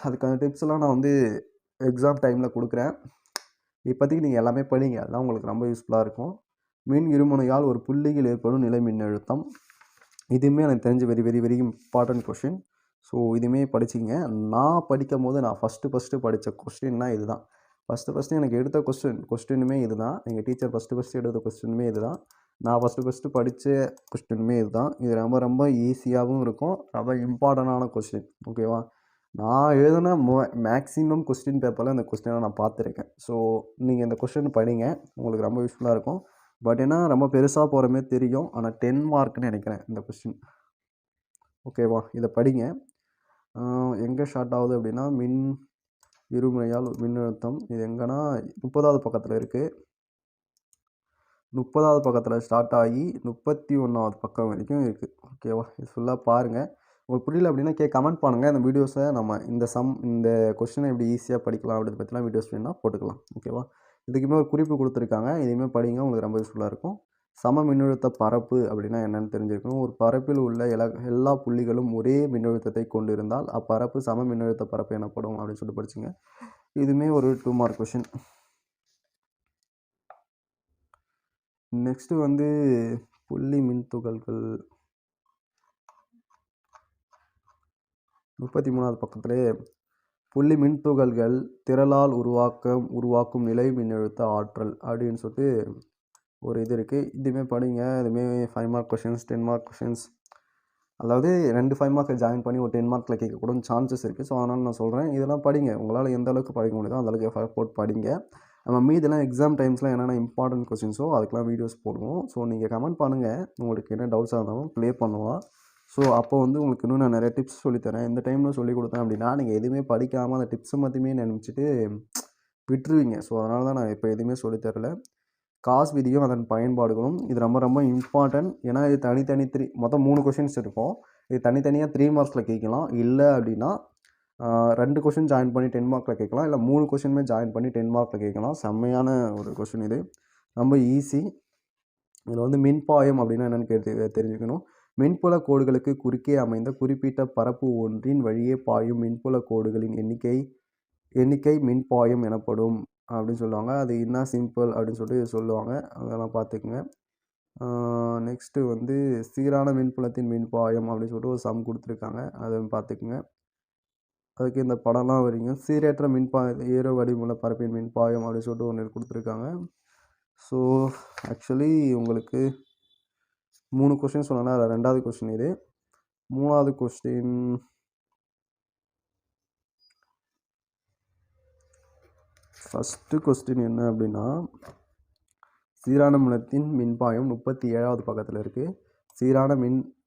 அதுக்கான டிப்ஸ்லாம் நான் வந்து எக்ஸாம் டைம்ல குடுக்குறேன். இப்போதைக்கு நீங்க எல்லாமே படிங்க. அதான் உங்களுக்கு ரொம்ப யூஸ்ஃபுல்லா இருக்கும். மின் இருமுனையால் ஒரு புள்ளியில் ஏற்படும் நிலை மின்னழுத்தம். இதுவுமே எனக்கு தெரிஞ்சு very very very important question. So இதுவுமே படிச்சுக்கங்க. நான் படிக்கும்போது நான் ஃபஸ்ட்டு படித்த கொஸ்டின்னா இதுதான். ஃபஸ்ட்டு எனக்கு எடுத்த கொஸ்டினுமே இதுதான். எங்கள் டீச்சர் ஃபஸ்ட்டு எடுத்த கொஸ்டினுமே இதுதான். நான் ஃபஸ்ட்டு படித்த கொஸ்டினுமே இதுதான். இது ரொம்ப ரொம்ப ஈஸியாகவும் இருக்கும். ரொம்ப இம்பார்ட்டன்டான கொஸ்டின். ஓகேவா? நான் எழுதின மேக்ஸிமம் கொஸ்டின் பேப்பரில் இந்த கொஸ்டினை நான் பார்த்துருக்கேன். ஸோ நீங்கள் இந்த கொஸ்டின் படிங்க. உங்களுக்கு ரொம்ப யூஸ்ஃபுல்லாக இருக்கும். பட் ஏன்னா ரொம்ப பெருசாக போகிற மாரி தெரியும். ஆனால் 10 மார்க்னு நினைக்கிறேன் இந்த கொஸ்டின். ஓகேவா? இதை படிங்க. எங்கே ஸ்டார்ட் ஆகுது அப்படின்னா, மின் இருமுனையால் மின்னழுத்தம். இது எங்கன்னா 30வது பக்கத்தில் இருக்குது. 30வது பக்கத்தில் ஸ்டார்ட் ஆகி 31வது பக்கம் வரைக்கும் இருக்குது. ஓகேவா? இது ஃபுல்லாக பாருங்கள். உங்களுக்கு புரியல அப்படின்னா கமெண்ட் பண்ணுங்கள். இந்த வீடியோஸை நம்ம இந்த கொஸ்டினை எப்படி ஈஸியாக படிக்கலாம் அப்படின்றத பற்றிலாம் வீடியோஸ் வேணும்னா போட்டுக்கலாம். ஓகேவா? இதுக்குமே ஒரு குறிப்பு கொடுத்துருக்காங்க. இதையுமே படிங்க. உங்களுக்கு ரொம்ப யூஸ்ஃபுல்லாக இருக்கும். சம மின்னழுத்த பரப்பு அப்படின்னா என்னன்னு தெரிஞ்சிருக்கணும். ஒரு பரப்பில் உள்ள எல்லா புள்ளிகளும் ஒரே மின்னழுத்தத்தை கொண்டிருந்தால் அப்பரப்பு சம மின்னழுத்த பரப்பு எனப்படும் அப்படின்னு சொல்லிட்டு படிச்சுங்க. இதுவுமே ஒரு 2 மார்க் கொஸ்டின். நெக்ஸ்ட்டு வந்து புள்ளி மின்துகள்கள் 33வது பக்கத்திலே புள்ளி மின்துகள்கள் திரளால் உருவாக்கும் நிலை மின்னழுத்த ஆற்றல் அப்படின்னு சொல்லிட்டு ஒரு இது இருக்குது. இதுவுமே படிங்க. இதுவுமே 5 மார்க் கொஷின்ஸ், 10 மார்க் கொஷின்ஸ். அதாவது 2 5 மார்க்கை ஜாயின் பண்ணி ஒரு 10 மார்க்கில் கேட்கக்கூட சான்சஸ் இருக்குது. ஸோ அதனால் நான் சொல்கிறேன், இதெல்லாம் படிங்க. உங்களால் எந்த அளவுக்கு படிக்க முடியுதோ அந்தளவுக்கு எஃபர்ட் போட்டு படிங்க. நம்ம மீதெல்லாம் எக்ஸாம் டைம்ஸில் என்னென்ன இம்பார்ட்டன்ட் கொஸ்டின்ஸோ அதுக்கெலாம் வீடியோஸ் போடுவோம். ஸோ நீங்கள் கமெண்ட் பண்ணுங்கள். உங்களுக்கு என்ன டவுட்ஸாக இருந்தாலும் க்ளியர் பண்ணுவோம். ஸோ அப்போ வந்து உங்களுக்கு இன்னும் நான் நிறைய டிப்ஸ் சொல்லித்தரேன். இந்த டைமில் சொல்லிக் கொடுத்தேன் அப்படின்னா நீங்கள் எதுவுமே படிக்காமல் அந்த டிப்ஸை மட்டுமே நினச்சிட்டு விட்டுருவீங்க. ஸோ அதனால தான் நான் இப்போ எதுவுமே சொல்லித்தரல. காஸ் விதியும் அதன் பயன்பாடுகளும் இது ரொம்ப ரொம்ப இம்பார்ட்டன்ட். ஏன்னா இது தனித்தனி மொத்தம் 3 கொஷின்ஸ் இருக்கும். இது தனித்தனியாக 3 மார்க்ஸில் கேட்கலாம். இல்லை அப்படின்னா 2 கொஷின் ஜாயின் பண்ணி 10 மார்க்கில் கேட்கலாம். இல்லை 3 கொஷினுமே ஜாயின் பண்ணி 10 மார்க்கில் கேட்கலாம். செம்மையான ஒரு கொஷின் இது. ரொம்ப ஈஸி. இதில் வந்து மின்பாயம் அப்படின்னா என்னென்னு தெரிஞ்சுக்கணும். மின்புல கோடுகளுக்கு குறுக்கே அமைந்த குறிப்பிட்ட பரப்பு ஒன்றின் வழியே பாயும் மின்புல கோடுகளின் எண்ணிக்கை மின்பாயம் எனப்படும் அப்படின்னு சொல்லுவாங்க. அது என்ன சிம்பிள் அப்படின்னு சொல்லிட்டு சொல்லுவாங்க. அதெல்லாம் பார்த்துக்குங்க. நெக்ஸ்ட்டு வந்து சீரான மின்புலத்தின் மின்பாயம் அப்படின்னு சொல்லிட்டு ஒரு சம் கொடுத்துருக்காங்க. அதை பார்த்துக்குங்க. அதுக்கு இந்த படம்லாம் வரீங்க. சீரற்ற ஏரோ வடிவமுள்ள பரப்பின் மின்பாயம் அப்படின்னு சொல்லிட்டு ஒன்று கொடுத்துருக்காங்க. ஸோ ஆக்சுவலி உங்களுக்கு 3 கொஸ்டின் சொன்னேன்னா அதில் 2வது கொஸ்டின் இது. 3வது கொஸ்டின் ஃபஸ்ட்டு கொஸ்டின் என்ன அப்படின்னா, சீரான மின்புலத்தின் மின்பாயம் 37வது பக்கத்தில் இருக்குது. சீரான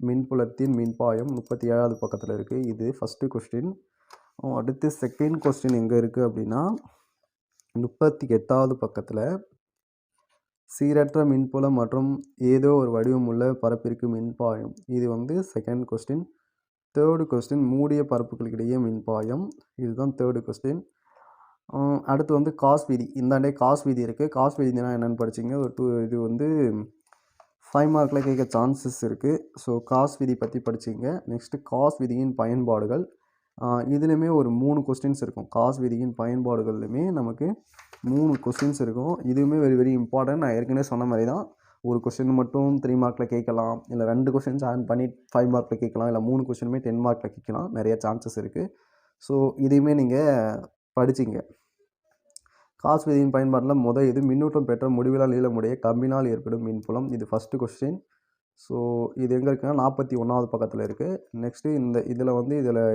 மின்புலத்தின் மின்பாயம் 37வது பக்கத்தில் இருக்குது. இது ஃபஸ்ட்டு கொஸ்டின். அடுத்து செகண்ட் கொஸ்டின் எங்கே இருக்குது அப்படின்னா 38வது பக்கத்தில் சீரற்ற மின்புலம் மற்றும் ஏதோ ஒரு வடிவமுள்ள பரப்பிற்கு மின்பாயம். இது வந்து செகண்ட் கொஸ்டின். தேர்டு கொஸ்டின் மூடிய பரப்புகளுக்கிடையே மின்பாயம். இதுதான் தேர்டு கொஸ்டின். அடுத்து வந்து காஸ் விதி. இந்தாண்டே காஸ் விதி இருக்குது. காஸ் விதினா என்னென்னு படிச்சிங்க. இது வந்து 5 மார்க்கில் கேட்க சான்சஸ் இருக்குது. ஸோ காஸ் விதி பற்றி படிச்சிங்க. நெக்ஸ்ட்டு காஸ் விதியின் பயன்பாடுகள். இதுலேயுமே ஒரு 3 கொஸ்டின்ஸ் இருக்கும். காஸ் விதியின் பயன்பாடுகள்லையுமே நமக்கு 3 கொஸ்டின்ஸ் இருக்கும். இதுவுமே வெரி வெரி இம்பார்ட்டன்ட். நான் ஏற்கனவே சொன்ன மாதிரி தான். ஒரு கொஸ்டின் மட்டும் 3 மார்க்கில் கேட்கலாம். இல்லை 2 கொஸ்டின்ஸ் ஆட் பண்ணி 5 மார்க்கில் கேட்கலாம். இல்லை 3 கொஸ்டினுமே 10 மார்க்கில் கேட்கலாம். நிறைய சான்சஸ் இருக்குது. ஸோ இதையுமே நீங்கள் படிச்சிங்க. காஸ் விதியின் பயன்பாட்டில் இது மின்னூட்டம் பெற்ற முடிவிலா நீளமுடைய கம்பினால் ஏற்படும் மின்புலம். இது ஃபஸ்ட்டு கொஸ்டின். ஸோ இது எங்கே இருக்குன்னா 41வது பக்கத்தில் இருக்குது. நெக்ஸ்ட்டு இதில்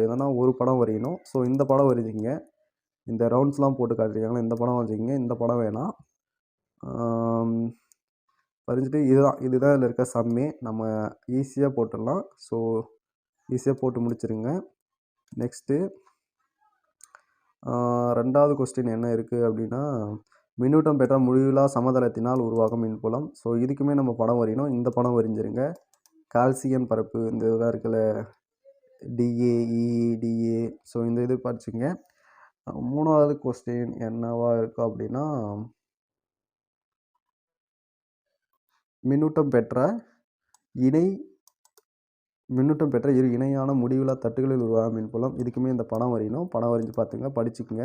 எதனா ஒரு படம் வரையணும். ஸோ இந்த படம் வரைஞ்சிங்க. இந்த ரவுண்ட்ஸ்லாம் போட்டு காட்டிருக்காங்களா, இந்த படம் வரைஞ்சிங்க. இந்த படம் வேணாம். வரைஞ்சிட்டு இதுதான் இதில் இருக்க சம்மே. நம்ம ஈஸியாக போட்டுடலாம். ஸோ ஈஸியாக போட்டு முடிச்சிருங்க. நெக்ஸ்ட்டு 2வது கொஸ்டின் என்ன இருக்குது அப்படின்னா, மின்னூட்டம் பெற்ற முடிவிலா சமதளத்தினால் உருவாகும் மின்புலம். ஸோ இதுக்குமே நம்ம படம் வரையணும். இந்த படம் வரைஞ்சிருங்க. கால்சியம் பரப்பு இந்த இதெல்லாம் இருக்குல்ல, டிஏ. ஸோ இந்த இது படிச்சுங்க. 3வது கொஸ்டின் என்னவா இருக்குது அப்படின்னா, மின்னூட்டம் பெற்ற இணை மின்னூட்டம் பெற்ற இரு இணையான முடிவில்லா தட்டுகளில் உருவாகும் மின்புலம். இதுக்குமே இந்த படம் வரையணும். படம் வரைஞ்சி பார்த்துங்க, படிச்சுக்குங்க.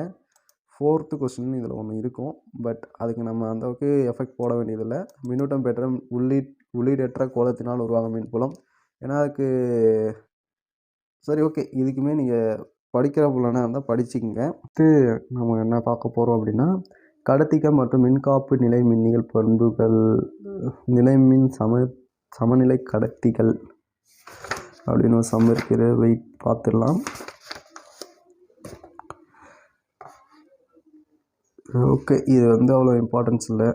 4th கொஸ்டின் இதில் ஒன்று இருக்கும். பட் அதுக்கு நம்ம அந்தளவுக்கு எஃபெக்ட் போட வேண்டியதில்லை. மின்னூட்டம் பெற்ற உள்ளீடற்ற கோலத்தினால் உருவாகும் மின்புலம். ஏன்னா அதுக்கு சரி, ஓகே. இதுக்குமே நீங்கள் படிக்கிற புலனாக இருந்தால் படிச்சுக்கங்க. அடுத்து நம்ம என்ன பார்க்க போகிறோம் அப்படின்னா, கடத்திகள் மற்றும் மின்காப்பு நிலை மின்னியல் பண்புகள், நிலைமின் சமநிலை கடத்திகள் அப்படின்னு ஒரு சம் இருக்கிற வெயிட் பார்த்துடலாம். ஓகே, இது வந்து அவ்வளோ இம்பார்ட்டன்ஸ் இல்லை.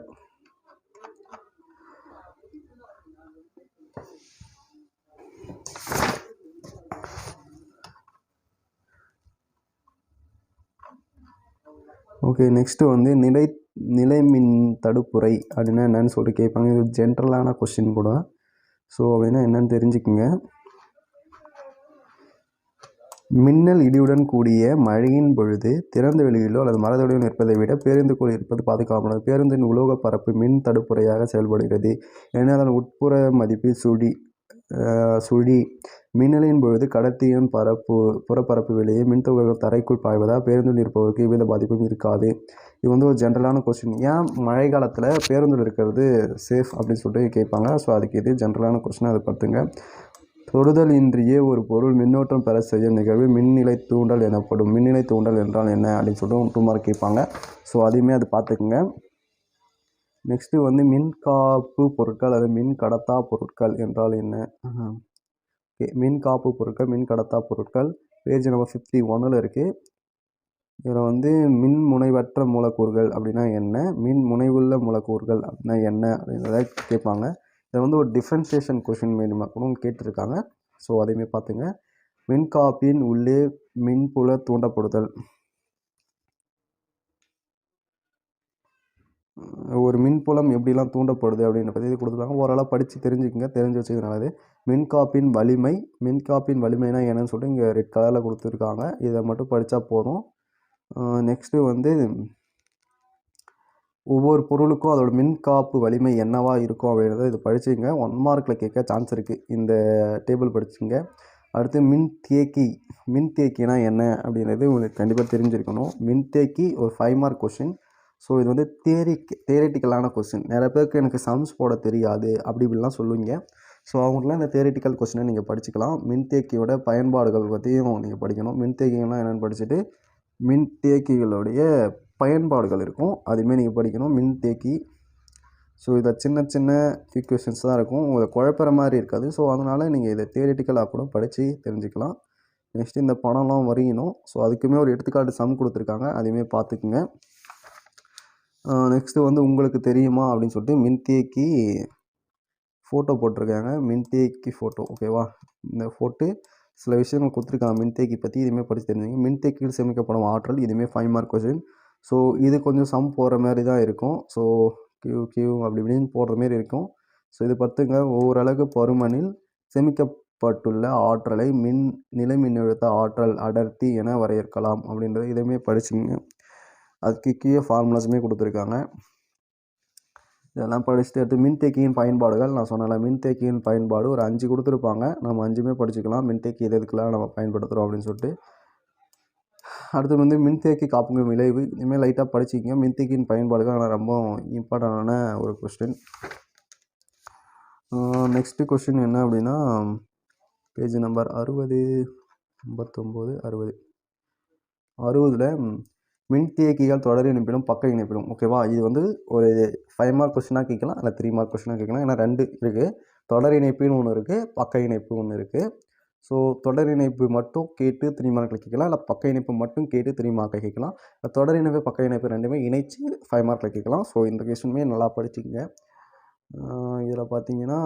ஓகே, நெக்ஸ்ட்டு வந்து நிலைமின் தடுப்புரை அப்படின்னா என்னன்னு சொல்லிட்டு கேட்பாங்க. இது ஜென்ரலான கொஸ்டின் கூட. ஸோ அப்படின்னா என்னன்னு தெரிஞ்சுக்குங்க. மின்னல் இடியுடன் கூடிய மழையின் பொழுது திறந்த வெளியிலோ அல்லது மரத்தடியிலோ இருப்பதை விட பேருந்துக்குள் இருப்பது பாதுகாப்பானது. பேருந்தின் உலோக பரப்பு மின் தடுப்புரையாக செயல்படுகிறது. ஏன்னா அதன் உட்புற மதிப்பு சுழி மின்னலின் பொழுது கடத்தியின் புறப்பரப்பு வெளியே மின்துகள்கள் தரைக்குள் பாய்வதால் பேருந்தில் இருப்பவருக்கு எவ்வித பாதிப்பும் இருக்காது. இது வந்து ஒரு ஜென்ரலான கொஸ்டின். ஏன் மழை காலத்தில் பேருந்தில் இருக்கிறது சேஃப் அப்படின்னு சொல்லிட்டு கேட்பாங்க. ஸோ அதுக்கு இது ஜென்ரலான கொஸ்டின், அதை பார்த்துங்க. தொடுதல் இன்றியே ஒரு பொருள் மின்னோட்டம் பெற செய்யும் நிகழ்வு மின்னிலை தூண்டல் எனப்படும். மின்னிலை தூண்டல் என்றால் என்ன அப்படின்னு சொல்லிட்டு 2 மார்க் கேட்பாங்க. ஸோ அதையுமே அது பார்த்துக்குங்க. நெக்ஸ்ட்டு வந்து மின்காப்பு பொருட்கள் அல்லது மின் கடத்தா பொருட்கள் என்றால் என்ன? ஓகே, மின்காப்பு பொருட்கள், மின் கடத்தா பொருட்கள் பேஜ் நம்பர் 51 இருக்குது. இதில் வந்து மின் முனைவற்ற மூலக்கூறுகள் அப்படின்னா என்ன, மின் முனைவுள்ள மூலக்கூறுகள் அப்படின்னா என்ன அப்படின்றத கேட்பாங்க. இதை வந்து ஒரு டிஃப்ரென்சியேஷன் கொஷின் வேணுமா கூட கேட்டிருக்காங்க. ஸோ அதையுமே பார்த்துங்க. மின்காப்பின் உள்ளே மின்புல தூண்டப்படுதல். ஒரு மின்புலம் எப்படிலாம் தூண்டப்படுது அப்படின்ற பற்றி இது கொடுத்துருக்காங்க. ஓரளவு படித்து தெரிஞ்சுக்கங்க, தெரிஞ்சு வச்சுக்கிறனால. மின்காப்பின் வலிமைனா என்னன்னு சொல்லிட்டு இங்கே ரெட் கலரில் கொடுத்துருக்காங்க. இதை மட்டும் படித்தா போதும். நெக்ஸ்ட்டு வந்து ஒவ்வொரு பொருளுக்கும் அதோட மின்காப்பு வலிமை என்னவா இருக்கும் அப்படின்றத இது படிச்சுங்க. 1 மார்க்கில் கேட்க சான்ஸ் இருக்குது. இந்த டேபிள் படிச்சுங்க. அடுத்து மின்தேக்கினா என்ன அப்படின்றது உங்களுக்கு கண்டிப்பாக தெரிஞ்சிருக்கணும். மின்தேக்கி ஒரு 5 மார்க் கொஷின். ஸோ இது வந்து தியரிட்டிக்கலான கொஸ்டின். நிறைய பேருக்கு எனக்கு சம்ஸ் போட தெரியாது அப்படி இப்படிலாம் சொல்லுவீங்க. ஸோ அவங்களுக்குலாம் இந்த தியரிட்டிக்கல் கொஸ்டினை நீங்கள் படிச்சுக்கலாம். மின்தேக்கியோட பயன்பாடுகள் பற்றியும் நீங்கள் படிக்கணும். மின்தேக்கிகள்லாம் என்னென்னு படிச்சுட்டு மின்தேக்கிகளுடைய பயன்பாடுகள் இருக்கும், அதுவுமே நீங்கள் படிக்கணும். மின்தேக்கி. ஸோ இதை சின்ன சின்ன ஈக்குவேஷன்ஸ் தான் இருக்கும், உங்களை குழப்புற மாதிரி இருக்காது. ஸோ அதனால் நீங்கள் இதை தியரிட்டிக்கலாக கூட படித்து தெரிஞ்சுக்கலாம். நெக்ஸ்ட்டு இந்த படம்லாம் வரையணும். ஸோ அதுக்குமே ஒரு எடுத்துக்காட்டு சம் கொடுத்துருக்காங்க, அதையுமே பார்த்துக்குங்க. நெக்ஸ்ட்டு வந்து உங்களுக்கு தெரியுமா அப்படின்னு சொல்லிட்டு மின்தேக்கி ஃபோட்டோ போட்டிருக்காங்க. மின்தேக்கி ஃபோட்டோ, ஓகேவா? இந்த ஃபோட்டோ சில விஷயங்கள் கொடுத்துருக்காங்க மின்தேக்கி பற்றி, இதுவுமே படித்து தெரிஞ்சுங்க. மின்தேக்கியில் சேமிக்கப்படும் ஆற்றல், இதுவுமே 5 மார்க் கொஸ்டின். ஸோ இது கொஞ்சம் சம் போகிற மாதிரி தான் இருக்கும். ஸோ கியூ அப்படி இப்படின்னு போடுற மாரி இருக்கும். ஸோ இது பார்த்துங்க. ஒவ்வொரு அலகு பருமனில் சேமிக்கப்பட்டுள்ள ஆற்றலை நிலை மின்னழுத்த ஆற்றல் அடர்த்தி என வரையறுக்கலாம் அப்படின்றது இதுவுமே படிச்சுங்க. அதுக்கு கீழே ஃபார்முலாஸுமே கொடுத்துருக்காங்க. இதெல்லாம் படிச்சுட்டு அடுத்து மின்தேக்கியின் பயன்பாடுகள். நான் சொன்னல மின்தேக்கியின் பயன்பாடு ஒரு 5 கொடுத்துருப்பாங்க. நம்ம 5மே படிச்சுக்கலாம். மின்தேக்கி எதுக்கெல்லாம் நம்ம பயன்படுத்துகிறோம் அப்படின்னு சொல்லிட்டு. அடுத்து வந்து மின்தேக்கி காப்புக்கும் விளைவு, இனிமேல் லைட்டாக படிச்சுக்கிங்க. மின்தேக்கியின் பயன்பாடுகள் ஆனால் ரொம்ப இம்பார்ட்டண்டான ஒரு கொஸ்டின். நெக்ஸ்ட்டு கொஸ்டின் என்ன அப்படின்னா, பேஜ் நம்பர் 60, 59, 60. 60ல் மின்தேக்கிகள் தொடர் இணைப்பிலும் பக்க இணைப்பிலும், ஓகேவா? இது வந்து ஒரு 5 மார்க் கொஸ்டினாக கேட்கலாம், இல்லை 3 மார்க் கொஸ்டினாக கேட்கலாம். ஏன்னா 2 இருக்குது. தொடர் இணைப்புன்னு ஒன்று இருக்குது, பக்க இணைப்பு ஒன்று இருக்குது. ஸோ தொடர் இணைப்பு மட்டும் கேட்டு 3 மார்க்கில் கேட்கலாம், இல்லை பக்க இணைப்பு மட்டும் கேட்டு 3 மார்க்கில் கேட்கலாம். தொடர் இணைப்பு பக்க இணைப்பு ரெண்டுமே இணைச்சு 5 மார்க்கில் கேட்கலாம். ஸோ இந்த கொஸ்டினுமே நல்லா படிச்சுக்கங்க. இதில் பார்த்தீங்கன்னா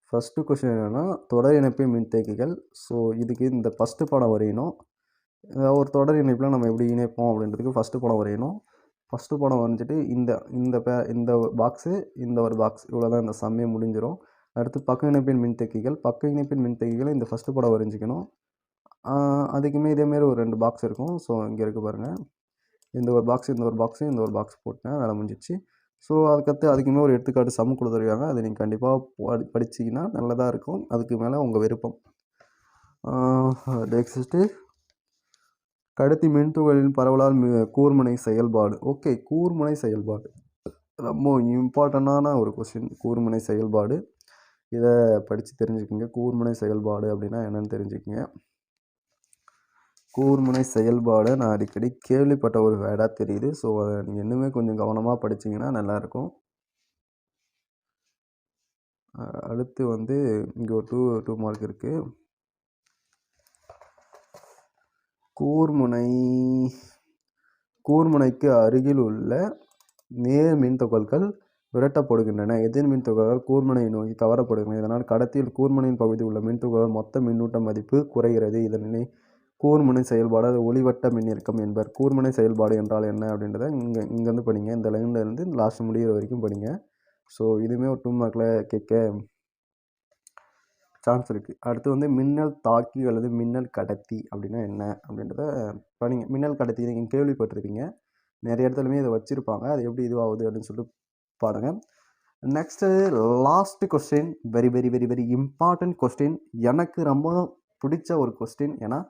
ஃபஸ்ட்டு கொஸ்டின் என்னென்னா தொடர் இணைப்பு மின்தேக்கிகள். ஸோ இதுக்கு இந்த ஃபஸ்ட்டு படம் வரையணும். ஒரு தொடர் இணைப்பில் நம்ம எப்படி இணைப்போம் அப்படின்றதுக்கு ஃபஸ்ட்டு படம் வரையணும். ஃபஸ்ட்டு படம் வரைஞ்சிட்டு இந்த பாக்ஸு, இந்த ஒரு பாக்ஸ், இவ்வளோ தான் இந்த சம்மே முடிஞ்சிடும். அடுத்து பக்க இணைப்பின் மின்தேக்கிகள் இந்த ஃபஸ்ட்டு படம் வரைஞ்சிக்கணும். அதுக்குமே இதேமாரி ஒரு 2 பாக்ஸ் இருக்கும். ஸோ இங்கே இருக்குது பாருங்கள். இந்த ஒரு பாக்ஸ் போட்டேன், வேலை முடிஞ்சிச்சு. ஸோ அதுக்குமே ஒரு எடுத்துக்காட்டு சம் கொடுத்துருக்காங்க. அதை நீங்கள் கண்டிப்பாக படிச்சிங்கன்னா நல்லதாக இருக்கும். அதுக்கு மேலே உங்கள் விருப்பம். நெக்ஸ்ட்டு கடத்தி மின்துகளின் பரவலால் கூர்முனை செயல்பாடு. ஓகே, கூர்முனை செயல்பாடு ரொம்ப இம்பார்ட்டண்டான ஒரு கொஸ்டின். கூர்முனை செயல்பாடு இதை படித்து தெரிஞ்சுக்கோங்க. கூர்முனை செயல்பாடு அப்படின்னா என்னென்னு தெரிஞ்சுக்கோங்க. கூர்முனை செயல்பாடு நான் அடிக்கடி கேள்விப்பட்ட ஒரு வேர்டாக தெரியுது. ஸோ அதை நீங்கள் இன்னுமே கொஞ்சம் கவனமாக படிச்சிங்கன்னா நல்லாயிருக்கும். அடுத்து வந்து இங்கே ஒரு டூ மார்க் இருக்குது. கூர்முனைக்கு அருகில் உள்ள நேர் மின்துகள்கள் விரட்டப்படுகின்றன. எதிர் மின்துகள்கள் கூர்முனையை நோக்கி கவரப்படுகின்றன. இதனால் கடத்தியில் கூர்முனையின் பகுதியில் உள்ள மின்துகள்கள் மொத்த மின்னூட்ட மதிப்பு குறைகிறது. இதனை கூர்முனை செயல்பாடு அது ஒளிவட்ட மின்னிறக்கம் என்பர். கூர்முனை செயல்பாடு என்றால் என்ன அப்படின்றத இங்கேருந்து படிங்க. இந்த லைனில் இருந்து லாஸ்ட் முடிகிற வரைக்கும் படிங்க. ஸோ இதுவுமே ஒரு 2 மார்க்கில் கேட்க சான்ஸ் இருக்குது. அடுத்து வந்து மின்னல் தாக்கி அல்லது மின்னல் கடத்தி அப்படின்னா என்ன அப்படின்றத படிங்க. மின்னல் கடத்தி நீங்கள் கேள்விப்பட்டிருப்பீங்க, நிறைய இடத்துலையுமே இதை வச்சுருப்பாங்க. அது எப்படி இதுவாகுது அப்படின்னு சொல்லிட்டு பாருங்க. Next last question, very very very very important question. எனக்கு ரொம்ப பிடிச்ச ஒரு கொஸ்டின். ஏன்னா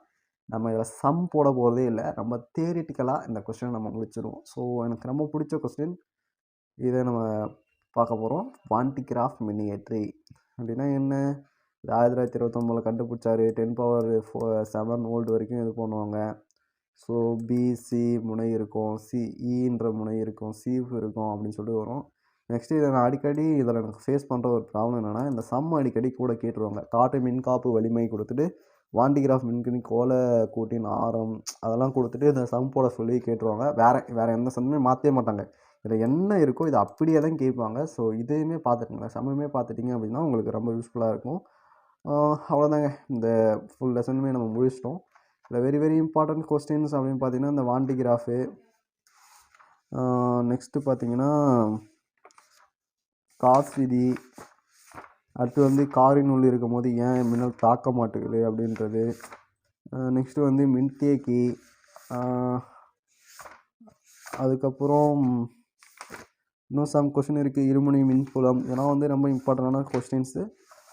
நம்ம இதில் சம் போட போகிறதே இல்லை, நம்ம தியரிட்டிக்கலாக இந்த கொஸ்டினை நம்ம முடிச்சிடுவோம். ஸோ எனக்கு ரொம்ப பிடிச்ச கொஸ்டின். இதை நம்ம பார்க்க போகிறோம். வான் டி கிராஃப் மினியேட்ரி அப்படின்னா என்ன? 1929 கண்டுபிடிச்சாரு. 10⁻7 வோல்ட் வரைக்கும் இது பண்ணுவாங்க. ஸோ பிசி முனை இருக்கும், சிஇன்ற முனை இருக்கும், சீஃப் இருக்கும் அப்படின்னு சொல்லிட்டு வரும். நெக்ஸ்ட்டு இதை நான் அடிக்கடி இதில் எனக்கு ஃபேஸ் பண்ணுற ஒரு ப்ராப்ளம் என்னென்னா, இந்த சம் அடிக்கடி கூட கேட்டுருவாங்க. காட்டு மின்காப்பு வலிமை கொடுத்துட்டு வாண்டிகிராஃப் மின்கணி கோல கூட்டின் ஆரம் அதெல்லாம் கொடுத்துட்டு இந்த சம் போட சொல்லி கேட்டுருவாங்க. வேறு எந்த சம்மே மாற்றவே மாட்டாங்க. இதில் என்ன இருக்கோ இதை அப்படியே தான் கேட்பாங்க. ஸோ இதையுமே பார்த்துட்டுங்க, சம்முமே பார்த்துட்டிங்க அப்படின்னா உங்களுக்கு ரொம்ப யூஸ்ஃபுல்லாக இருக்கும். அவ்வளோதாங்க, இந்த ஃபுல் லெசனுமே நம்ம முடிச்சிட்டோம். இதில் வெரி வெரி இம்பார்ட்டன்ட் கொஸ்டின்ஸ் அப்படின்னு பார்த்தீங்கன்னா இந்த வாண்டிகிராஃபு, நெக்ஸ்ட்டு பார்த்தீங்கன்னா காஸ் விதி, அடுத்து வந்து காரின் உள்ள இருக்கும் போது ஏன் மின்னல் தாக்க மாட்டேங்குது அப்படின்றது, நெக்ஸ்ட்டு வந்து மின்தேக்கி, அதுக்கப்புறம் இன்னும் சம் கொஸ்டின் இருக்குது. இருமுனை மின்புலம், இதெல்லாம் வந்து ரொம்ப இம்பார்ட்டண்டான கொஸ்டின்ஸு.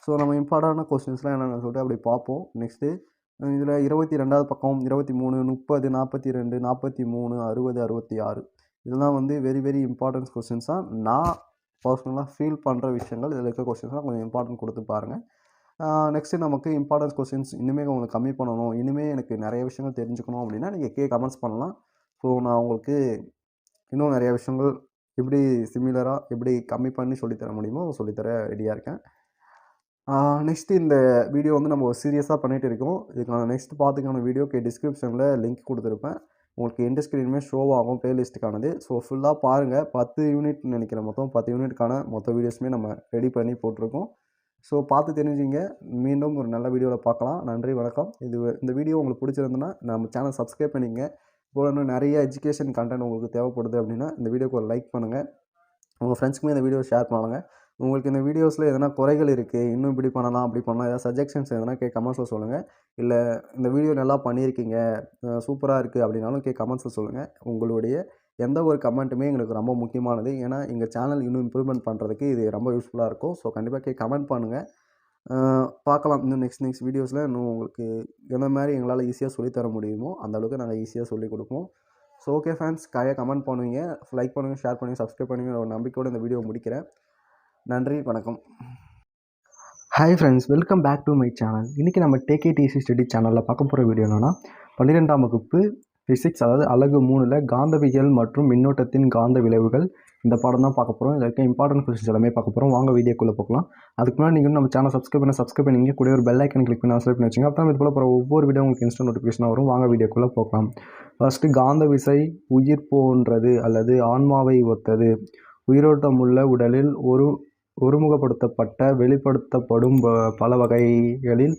ஸோ நம்ம இம்பார்ட்டண்டான கொஸ்டின்ஸ்லாம் என்னென்னு சொல்லிட்டு அப்படி பார்ப்போம். நெக்ஸ்ட்டு இதில் 22வது பக்கம் 23, 30, 42, 43, 60, 66 இதெல்லாம் வந்து வெரி வெரி இம்பார்ட்டன்ஸ் கொஸ்டின்ஸாக நான் பர்சனலாக ஃபீல் பண்ணுற விஷயங்கள். இதில் இருக்க கொஸ்டின்ஸ்லாம் கொஞ்சம் இம்பார்ட்டன்ட் கொடுத்து பாருங்கள். நெக்ஸ்ட்டு நமக்கு இம்பார்ட்டன்ஸ் கொஸ்டின்ஸ் இனிமேல் உங்களுக்கு கம்மி பண்ணணும், இனிமேல் எனக்கு நிறைய விஷயங்கள் தெரிஞ்சுக்கணும் அப்படின்னா நீங்கள் கமெண்ட்ஸ் பண்ணலாம். ஸோ நான் உங்களுக்கு இன்னும் நிறைய விஷயங்கள் எப்படி சிமிலராக எப்படி கம்மி பண்ணி சொல்லித்தர முடியுமோ சொல்லித்தர ரெடியாக இருக்கேன். நெக்ஸ்ட்டு இந்த வீடியோ வந்து நம்ம சீரியஸாக பண்ணிகிட்டு இருக்கோம். இதுக்கான நெக்ஸ்ட் பார்த்துக்கான வீடியோக்கு டிஸ்கிரிப்ஷனில் லிங்க் கொடுத்துருப்பேன். உங்களுக்கு எண்டு ஸ்க்ரீனுமே ஷோ ஆகும் ப்ளேலிஸ்ட்டுக்கானது. ஸோ ஃபுல்லாக பாருங்கள். 10 யூனிட் நினைக்கிறேன், மொத்தம் 10 யூனிட்டுக்கான மொத்த வீடியோஸுமே நம்ம ரெடி பண்ணி போட்டிருக்கோம். ஸோ பார்த்து தெரிஞ்சுங்க. மீண்டும் ஒரு நல்ல வீடியோவில் பார்க்கலாம். நன்றி, வணக்கம். இந்த வீடியோ உங்களுக்கு பிடிச்சிருந்துன்னா நம்ம சேனல் சப்ஸ்கிரைப் பண்ணிங்க. இப்போ இன்னும் நிறைய எஜுகேஷன் கண்டென்ட் உங்களுக்கு தேவைப்படுது அப்படின்னா இந்த வீடியோக்கு ஒரு லைக் பண்ணுங்கள். உங்கள் ஃப்ரெண்ட்ஸ்க்குமே இந்த வீடியோ ஷேர் பண்ணுங்கள். உங்களுக்கு இந்த வீடியோஸில் எதனா குறைகள் இருக்குது, இன்னும் இப்படி பண்ணலாம் அப்படி பண்ணலாம், ஏதாவது சஜஷன்ஸ் எதனா கமெண்ட்ஸில் சொல்லுங்கள். இல்லை இந்த வீடியோ நல்லா பண்ணியிருக்கீங்க, சூப்பராக இருக்குது அப்படின்னாலும் கமெண்ட்ஸில் சொல்லுங்கள். உங்களுடைய எந்த ஒரு கமெண்ட்டுமே எங்களுக்கு ரொம்ப முக்கியமானது. ஏன்னா எங்கள் சேனல் இன்னும் இம்ப்ரூவ்மெண்ட் பண்ணுறதுக்கு இது ரொம்ப யூஸ்ஃபுல்லாக இருக்கும். ஸோ கண்டிப்பாக கமெண்ட் பண்ணுங்கள். பார்க்கலாம் இன்னும் நெக்ஸ்ட் வீடியோஸில் இன்னும் உங்களுக்கு எந்த மாதிரி எங்களால் ஈஸியாக சொல்லித்தர முடியுமோ அந்தளவுக்கு நாங்கள் ஈஸியாக சொல்லிக் கொடுப்போம். ஸோ ஓகே ஃப்ரெண்ட்ஸ், கமெண்ட் பண்ணுவீங்க, லைக் பண்ணுங்கள், ஷேர் பண்ணுங்கள், சப்ஸ்கிரைப் பண்ணுங்கள். ஒரு நம்பிக்கையோடு இந்த வீடியோ முடிக்கிறேன். நன்றி, வணக்கம். Hi friends, welcome back to my channel. இன்றைக்கி நம்ம டேகேடிசி ஸ்டடி சேனலில் பார்க்க போகிற வீடியோ என்னென்னா 12ஆம் வகுப்பு ஃபிசிக்ஸ், அதாவது அலகு 3ல் காந்தவியல் மற்றும் மின்னோட்டத்தின் காந்த விளைவுகள் இந்த பாடம் தான் பார்க்க போகிறோம். இதில் இருக்க இம்பார்ட்டன்ட் கொஸ்டின்ஸ் எல்லாமே பார்க்க போகிறோம். வாங்க வீடியோக்குள்ளே போகலாம். அதுக்கு முன்னாடி நீங்கள் நம்ம சேனல் சப்ஸ்கிரைப் பண்ணிங்க, கூட ஒரு பெல் ஐக்கன் கிளிக் பண்ணி சப்ஸ்கிரைப் பண்ணி வச்சுங்க. அப்போ இது போல் போகிற ஒவ்வொரு வீடியோ உங்களுக்கு இன்ஸ்டன்ட் நோட்டிஃபிகேஷன் வரும். வாங்க வீடியோக்குள்ளே போகலாம். ஃபஸ்ட்டு, காந்த விசை உயிர் போன்றது அல்லது ஆன்மாவை ஒத்தது. உயிரோட்டம் உள்ள உடலில் ஒருமுகப்படுத்தப்பட்ட வெளிப்படுத்தப்படும் பல வகைகளில்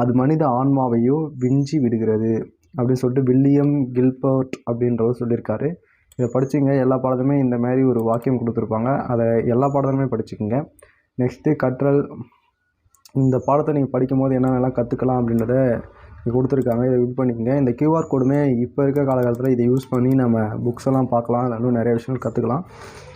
அது மனித ஆன்மாவையோ விஞ்சி விடுகிறது அப்படின்னு சொல்லிட்டு வில்லியம் கில்பர்ட் அப்படின்றவர் சொல்லியிருக்காரு. இதை படிச்சுங்க. எல்லா பாடத்துமே இந்த மாதிரி ஒரு வாக்கியம் கொடுத்துருப்பாங்க, அதை எல்லா பாடத்துமே படிச்சுக்கோங்க. நெக்ஸ்ட்டு கற்றல். இந்த பாடத்தை நீங்கள் படிக்கும் போது என்னென்னலாம் கற்றுக்கலாம் அப்படின்றத கொடுத்துருக்காங்க. இதை இது பண்ணிக்கங்க. இந்த கியூஆர் கோடுமே இப்போ இருக்க காலகட்டத்தில் இதை யூஸ் பண்ணி நம்ம புக்ஸ் எல்லாம் பார்க்கலாம், இன்னும் நிறைய விஷயங்கள் கற்றுக்கலாம்.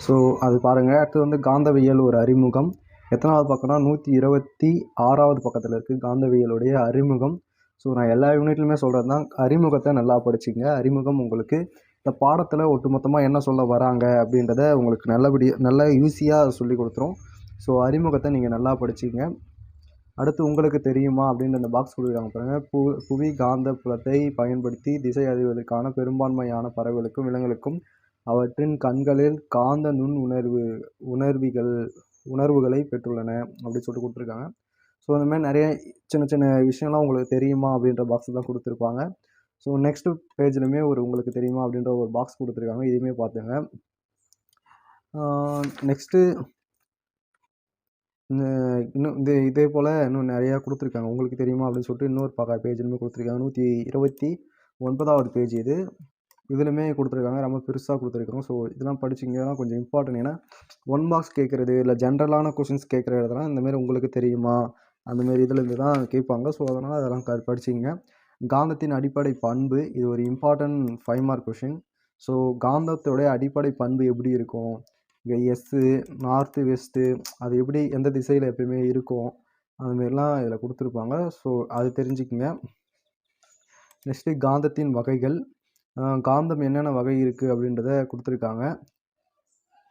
ஸோ அது பாருங்கள். அடுத்து வந்து காந்தவியல் ஒரு அறிமுகம். எத்தனாவது பக்கம்னா 126வது பக்கத்தில் இருக்குது காந்தவியலுடைய அறிமுகம். ஸோ நான் எல்லா யூனிட்லையுமே சொல்கிறது தான், அறிமுகத்தை நல்லா படிச்சுங்க. அறிமுகம் உங்களுக்கு இந்த பாடத்தில் ஒட்டுமொத்தமாக என்ன சொல்ல வராங்க அப்படின்றத உங்களுக்கு நல்லா ஈஸியாக சொல்லி கொடுத்துரும். ஸோ அறிமுகத்தை நீங்கள் நல்லா படிச்சுங்க. அடுத்து உங்களுக்கு தெரியுமா அப்படின்ற அந்த பாக்ஸ் கொடுக்குறாங்க பாருங்கள். புவி காந்த புலத்தை பயன்படுத்தி திசை அறிவதற்கான பெரும்பான்மையான பறவைகளுக்கும் விலங்குகளுக்கும் அவற்றின் கண்களில் காந்த நுண் உணர்வுகளை பெற்றுள்ளன அப்படின்னு சொல்லிட்டு கொடுத்துருக்காங்க. ஸோ இந்த மாதிரி நிறைய சின்ன சின்ன விஷயம்லாம் உங்களுக்கு தெரியுமா அப்படின்ற பாக்ஸ் தான் கொடுத்துருப்பாங்க. ஸோ நெக்ஸ்ட் பேஜ்லையுமே உங்களுக்கு தெரியுமா அப்படின்ற ஒரு பாக்ஸ் கொடுத்துருக்காங்க. இதையுமே பார்த்துங்க. நெக்ஸ்ட்டு இன்னும் இதே போல் இன்னும் நிறையா கொடுத்துருக்காங்க. உங்களுக்கு தெரியுமா அப்படின்னு சொல்லிட்டு இன்னொரு பேஜ்லையுமே கொடுத்துருக்காங்க. 129வது பேஜ் இது. இதுலையுமே கொடுத்துருக்காங்க. ரொம்ப பெருசாக கொடுத்துருக்காங்க. ஸோ இதெல்லாம் படிச்சிங்கன்னா கொஞ்சம் இம்பார்ட்டன்ட். ஏன்னா 1 மார்க்ஸ் கேட்குறது இல்லை ஜென்ரலான கொஷின்ஸ் கேட்குற இடத்துலாம் இந்தமாரி உங்களுக்கு தெரியுமா அந்தமாரி இதுலேருந்து தான் கேட்பாங்க. ஸோ அதனால் அதெல்லாம் படிச்சிங்க. காந்தத்தின் அடிப்படை பண்பு இது ஒரு இம்பார்ட்டன்ட் 5 மார்க் கொஷின். ஸோ காந்தத்தோடைய அடிப்படை பண்பு எப்படி இருக்கும், இங்கே எஸ்ஸு நார்த்து வெஸ்ட்டு அது எப்படி எந்த திசையில் எப்பயுமே இருக்கும் அதுமாரிலாம் இதில் கொடுத்துருப்பாங்க. ஸோ அது தெரிஞ்சுக்குங்க. நெக்ஸ்ட்டு காந்தத்தின் வகைகள். காந்தம் என்னென்ன வகை இருக்குது அப்படின்றத கொடுத்துருக்காங்க.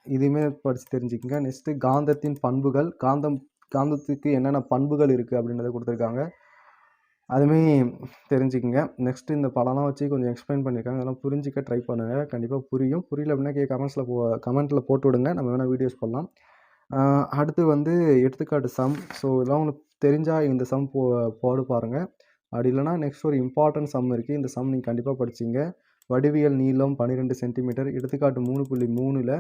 இதையுமே படித்து தெரிஞ்சுக்கங்க. நெக்ஸ்ட்டு காந்தத்தின் பண்புகள். காந்தத்துக்கு என்னென்ன பண்புகள் இருக்குது அப்படின்றத கொடுத்துருக்காங்க. அதுவுமே தெரிஞ்சுக்கங்க. நெக்ஸ்ட்டு இந்த படம்லாம் வச்சு கொஞ்சம் எக்ஸ்பிளைன் பண்ணியிருக்காங்க. அதெல்லாம் புரிஞ்சிக்க ட்ரை பண்ணுங்கள். கண்டிப்பாக புரியும். புரியல அப்படின்னா கமெண்ட்டில் போட்டு விடுங்க. நம்ம வேணால் வீடியோஸ் பண்ணலாம். அடுத்து வந்து எடுத்துக்காட்டு சம். ஸோ இதெல்லாம் உங்களுக்கு தெரிஞ்சால் இந்த சம் போடு பாருங்கள். அப்படி இல்லைனா நெக்ஸ்ட் ஒரு இம்பார்ட்டன்ட் சம் இருக்குது. இந்த சம் நீங்கள் கண்டிப்பாக படிச்சிங்க. வடிவியல் நீளம் 12 சென்டிமீட்டர். எடுத்துக்காட்டு 3.3ல்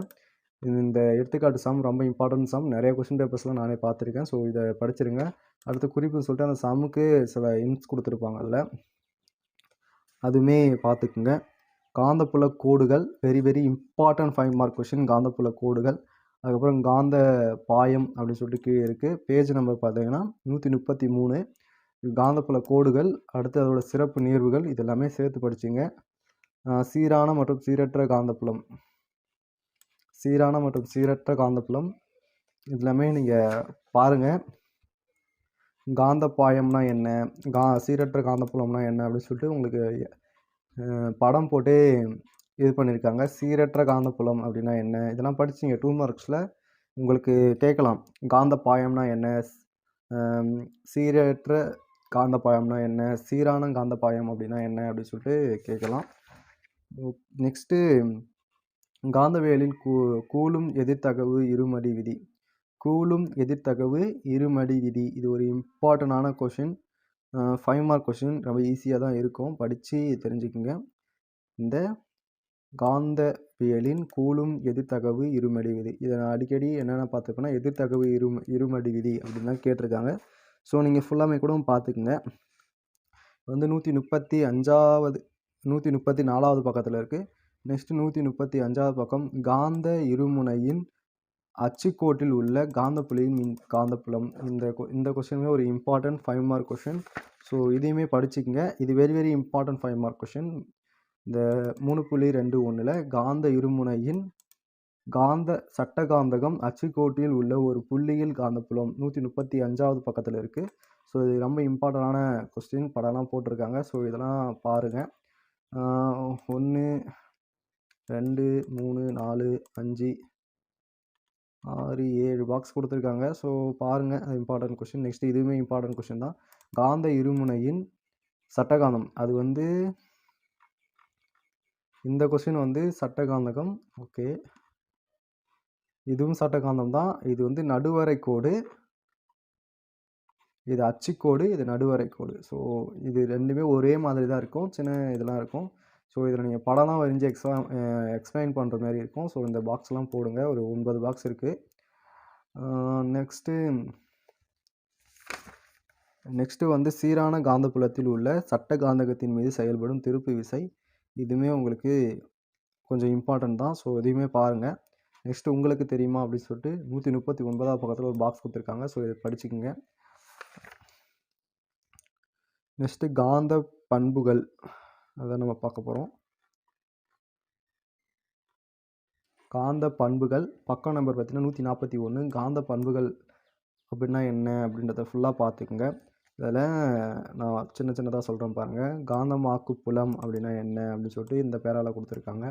இந்த எடுத்துக்காட்டு சம் ரொம்ப இம்பார்ட்டன்ட் சம். நிறைய கொஸ்டின் பேப்பர்ஸ்லாம் நானே பார்த்துருக்கேன். ஸோ இதை படிச்சிருங்க. அடுத்து குறிப்புன்னு சொல்லிட்டு அந்த சம்முக்கு சில இன்ஸ் கொடுத்துருப்பாங்க. அதில் அதுவுமே பார்த்துக்குங்க. காந்தப்புல கோடுகள் very very important 5 mark question. காந்தப்புல கோடுகள். அதுக்கப்புறம் காந்த பாயம் அப்படின்னு சொல்லிட்டு கீழே இருக்குது. பேஜ் நம்பர் பார்த்தீங்கன்னா 133. காந்தப்புல கோடுகள், அடுத்து அதோட சிறப்பு நீர்வுகள், இதெல்லாமே சேர்த்து படிச்சிங்க. சீரான மற்றும் சீரற்ற காந்தப்புலம். இதெல்லாமே நீங்கள் பாருங்கள். காந்த பாயம்னா என்ன, சீரற்ற காந்தப்புலம்னா என்ன அப்படின்னு சொல்லிட்டு உங்களுக்கு படம் போட்டு இது பண்ணியிருக்காங்க. சீரற்ற காந்தப்புலம் அப்படின்னா என்ன, இதெல்லாம் படிச்சிங்க. 2 மார்க்ஸில் உங்களுக்கு கேட்கலாம். காந்த பாயம்னா என்ன, சீரற்ற காந்த பாயம்னா என்ன, சீரான காந்த பாயம் அப்படின்னா என்ன அப்படின்னு சொல்லிட்டு கேட்கலாம். நெக்ஸ்ட்டு காந்தவியலின் கூலும் எதிர்த்தகவு இருமடி விதி. கூலும் எதிர்த்தகவு இருமடி விதி இது ஒரு இம்பார்ட்டண்டான கொஷின். 5 mark question. ரொம்ப ஈஸியாக தான் இருக்கும். படித்து தெரிஞ்சுக்குங்க. இந்த காந்தவியலின் கூலும் எதிர்த்தகவு இருமடி விதி இதை நான் அடிக்கடி என்னென்ன பார்த்துப்பேன்னா எதிர்த்தகவு இருமடி விதி அப்படின்னு தான் கேட்டிருக்காங்க. ஸோ நீங்கள் ஃபுல்லாமே கூட பார்த்துக்குங்க. வந்து 134வது பக்கத்தில் இருக்குது. நெக்ஸ்ட்டு 135வது பக்கம். காந்த இருமுனையின் அச்சுக்கோட்டில் உள்ள காந்தப்புலியின் காந்தப்புலம். இந்த கொஸ்டினுமே ஒரு இம்பார்ட்டன்ட் 5 மார்க் கொஷின். ஸோ இதையுமே படிச்சுக்கங்க. இது very very important 5 mark question. இந்த 3.21ல் காந்த இருமுனையின் சட்ட காந்தகம் அச்சுக்கோட்டில் உள்ள ஒரு புள்ளியில் காந்தப்புலம் 135வது பக்கத்தில் இருக்குது. ஸோ இது ரொம்ப இம்பார்ட்டண்டான கொஸ்டின். படம்லாம் போட்டிருக்காங்க. ஸோ இதெல்லாம் பாருங்கள். 1 2 3 4 5 6 7 பாக்ஸ் கொடுத்துருக்காங்க. ஸோ பாருங்கள். அது இம்பார்ட்டன்ட் கொஷின். நெக்ஸ்ட் இதுவுமே இம்பார்ட்டன்ட் கொஷின் தான். காந்த இருமுனையின் சட்டகாந்தம். அது வந்து இந்த கொஷின் வந்து சட்டகாந்தகம். ஓகே, இதுவும் சட்டகாந்தம் தான். இது வந்து நடுவரை கோடு, இது அச்சுக்கோடு, இது நடுவரை கோடு. ஸோ இது ரெண்டுமே ஒரே மாதிரி தான் இருக்கும். சின்ன இதெல்லாம் இருக்கும். ஸோ இதில் நீங்கள் படம்லாம் வரைஞ்சி எக்ஸ்பிளைன் பண்ணுற மாதிரி இருக்கும். ஸோ இந்த பாக்ஸ்லாம் போடுங்க. ஒரு 9 பாக்ஸ் இருக்குது. நெக்ஸ்ட்டு வந்து சீரான காந்தப்புலத்தில் உள்ள சட்ட காந்தகத்தின் மீது செயல்படும் திருப்பு விசை. இதுவுமே உங்களுக்கு கொஞ்சம் இம்பார்ட்டன்ட் தான். ஸோ இதையுமே பாருங்கள். நெக்ஸ்ட்டு உங்களுக்கு தெரியுமா அப்படின்னு சொல்லிட்டு 139வது பக்கத்தில் ஒரு பாக்ஸ் கொடுத்துருக்காங்க. ஸோ இதை படிச்சுக்கோங்க. நெக்ஸ்ட்டு காந்த பண்புகள் அதை நம்ம பார்க்க போகிறோம். காந்த பண்புகள் பக்கம் நம்பர் பார்த்தீங்கன்னா 141. காந்த பண்புகள் அப்படின்னா என்ன அப்படின்றத ஃபுல்லாக பார்த்துக்குங்க. இதில் நான் சின்ன சின்னதாக சொல்கிறேன் பாருங்கள். காந்தமாக்கு புலம் அப்படின்னா என்ன அப்படின்னு சொல்லிட்டு இந்த பேரால் கொடுத்துருக்காங்க.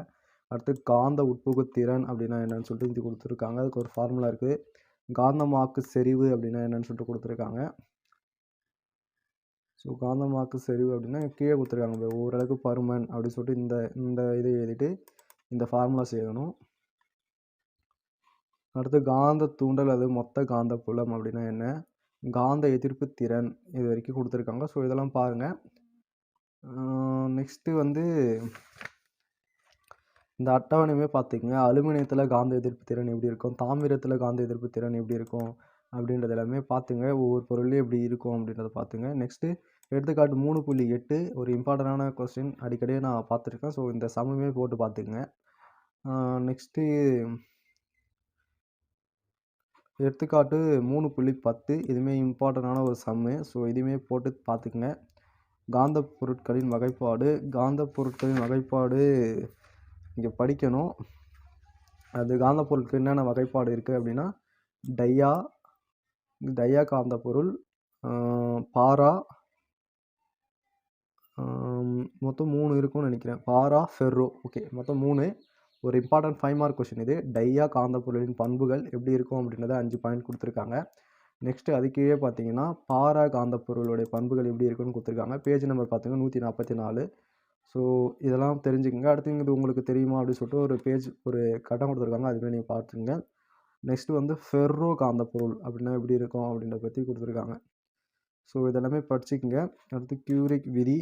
அடுத்து காந்த உட்புகுத்திறன் அப்படின்னா என்னன்னு சொல்லிட்டு இது கொடுத்துருக்காங்க. அதுக்கு ஒரு ஃபார்முலா இருக்குது. காந்தமாக்கு செறிவு அப்படின்னா என்னன்னு சொல்லிட்டு கொடுத்துருக்காங்க. ஸோ காந்தமாக்கு செறிவு அப்படின்னா கீழே கொடுத்துருக்காங்க. ஓரளவுக்கு பருமன் அப்படின்னு சொல்லிட்டு இந்த இதை எழுதிட்டு இந்த ஃபார்முலா செய்யணும். அடுத்து காந்த தூண்டல் அது மொத்த காந்த புலம் அப்படின்னா என்ன, காந்த எதிர்ப்பு திறன் இது வரைக்கும் கொடுத்துருக்காங்க. ஸோ இதெல்லாம் பாருங்கள். நெக்ஸ்ட்டு வந்து இந்த அட்டவணையுமே பார்த்துக்குங்க. அலுமினியத்தில் காந்த எதிர்ப்பு திறன் எப்படி இருக்கும், தாமிரத்தில் காந்த எதிர்ப்பு திறன் எப்படி இருக்கும் அப்படின்றது எல்லாமே பார்த்துங்க. ஒவ்வொரு பொருளையும் எப்படி இருக்கும் அப்படின்றத பார்த்துங்க. நெக்ஸ்ட்டு எடுத்துக்காட்டு 3.8 ஒரு இம்பார்ட்டண்டான கொஸ்டின், அடிக்கடியே நான் பார்த்துருக்கேன். ஸோ இந்த சமமே போட்டு பார்த்துக்குங்க. நெக்ஸ்ட்டு எடுத்துக்காட்டு 3.10 இதுவுமே இம்பார்ட்டண்டான ஒரு சம்மு. ஸோ இதுவுமே போட்டு பார்த்துக்குங்க. காந்த பொருட்களின் வகைப்பாடு. காந்த பொருட்களின் வகைப்பாடு இங்கே படிக்கணும். அது காந்த பொருட்கள் என்னென்ன வகைப்பாடு இருக்குது அப்படின்னா டையா காந்த பொருள், பாரா, மொத்தம் 3 இருக்கும்னு நினைக்கிறேன். பாரா, ஃபெர்ரோ. ஓகே, மொத்தம் 3. ஒரு இம்பார்ட்டன்ட் 5 மார்க் கொஸ்டின் இது. டையா காந்த பொருளின் பண்புகள் எப்படி இருக்கும் அப்படின்றத 5 பாயிண்ட் கொடுத்துருக்காங்க. நெக்ஸ்ட்டு அதுக்கே பார்த்தீங்கன்னா பாரா காந்த பொருளுடைய பண்புகள் எப்படி இருக்குன்னு கொடுத்துருக்காங்க. பேஜ் நம்பர் பார்த்தீங்கன்னா 144. ஸோ இதெல்லாம் தெரிஞ்சுக்கங்க. அடுத்து இது உங்களுக்கு தெரியுமா அப்படின்னு சொல்லிட்டு ஒரு கட்டம் கொடுத்துருக்காங்க. அதுவே நீங்கள் பார்த்துங்க. நெக்ஸ்ட்டு வந்து ஃபெர்ரோ காந்த பொருள் அப்படின்னா எப்படி இருக்கும் அப்படின்றத பற்றி கொடுத்துருக்காங்க. ஸோ இதெல்லாமே படிச்சுக்கங்க. அடுத்து கியூரிக் விதி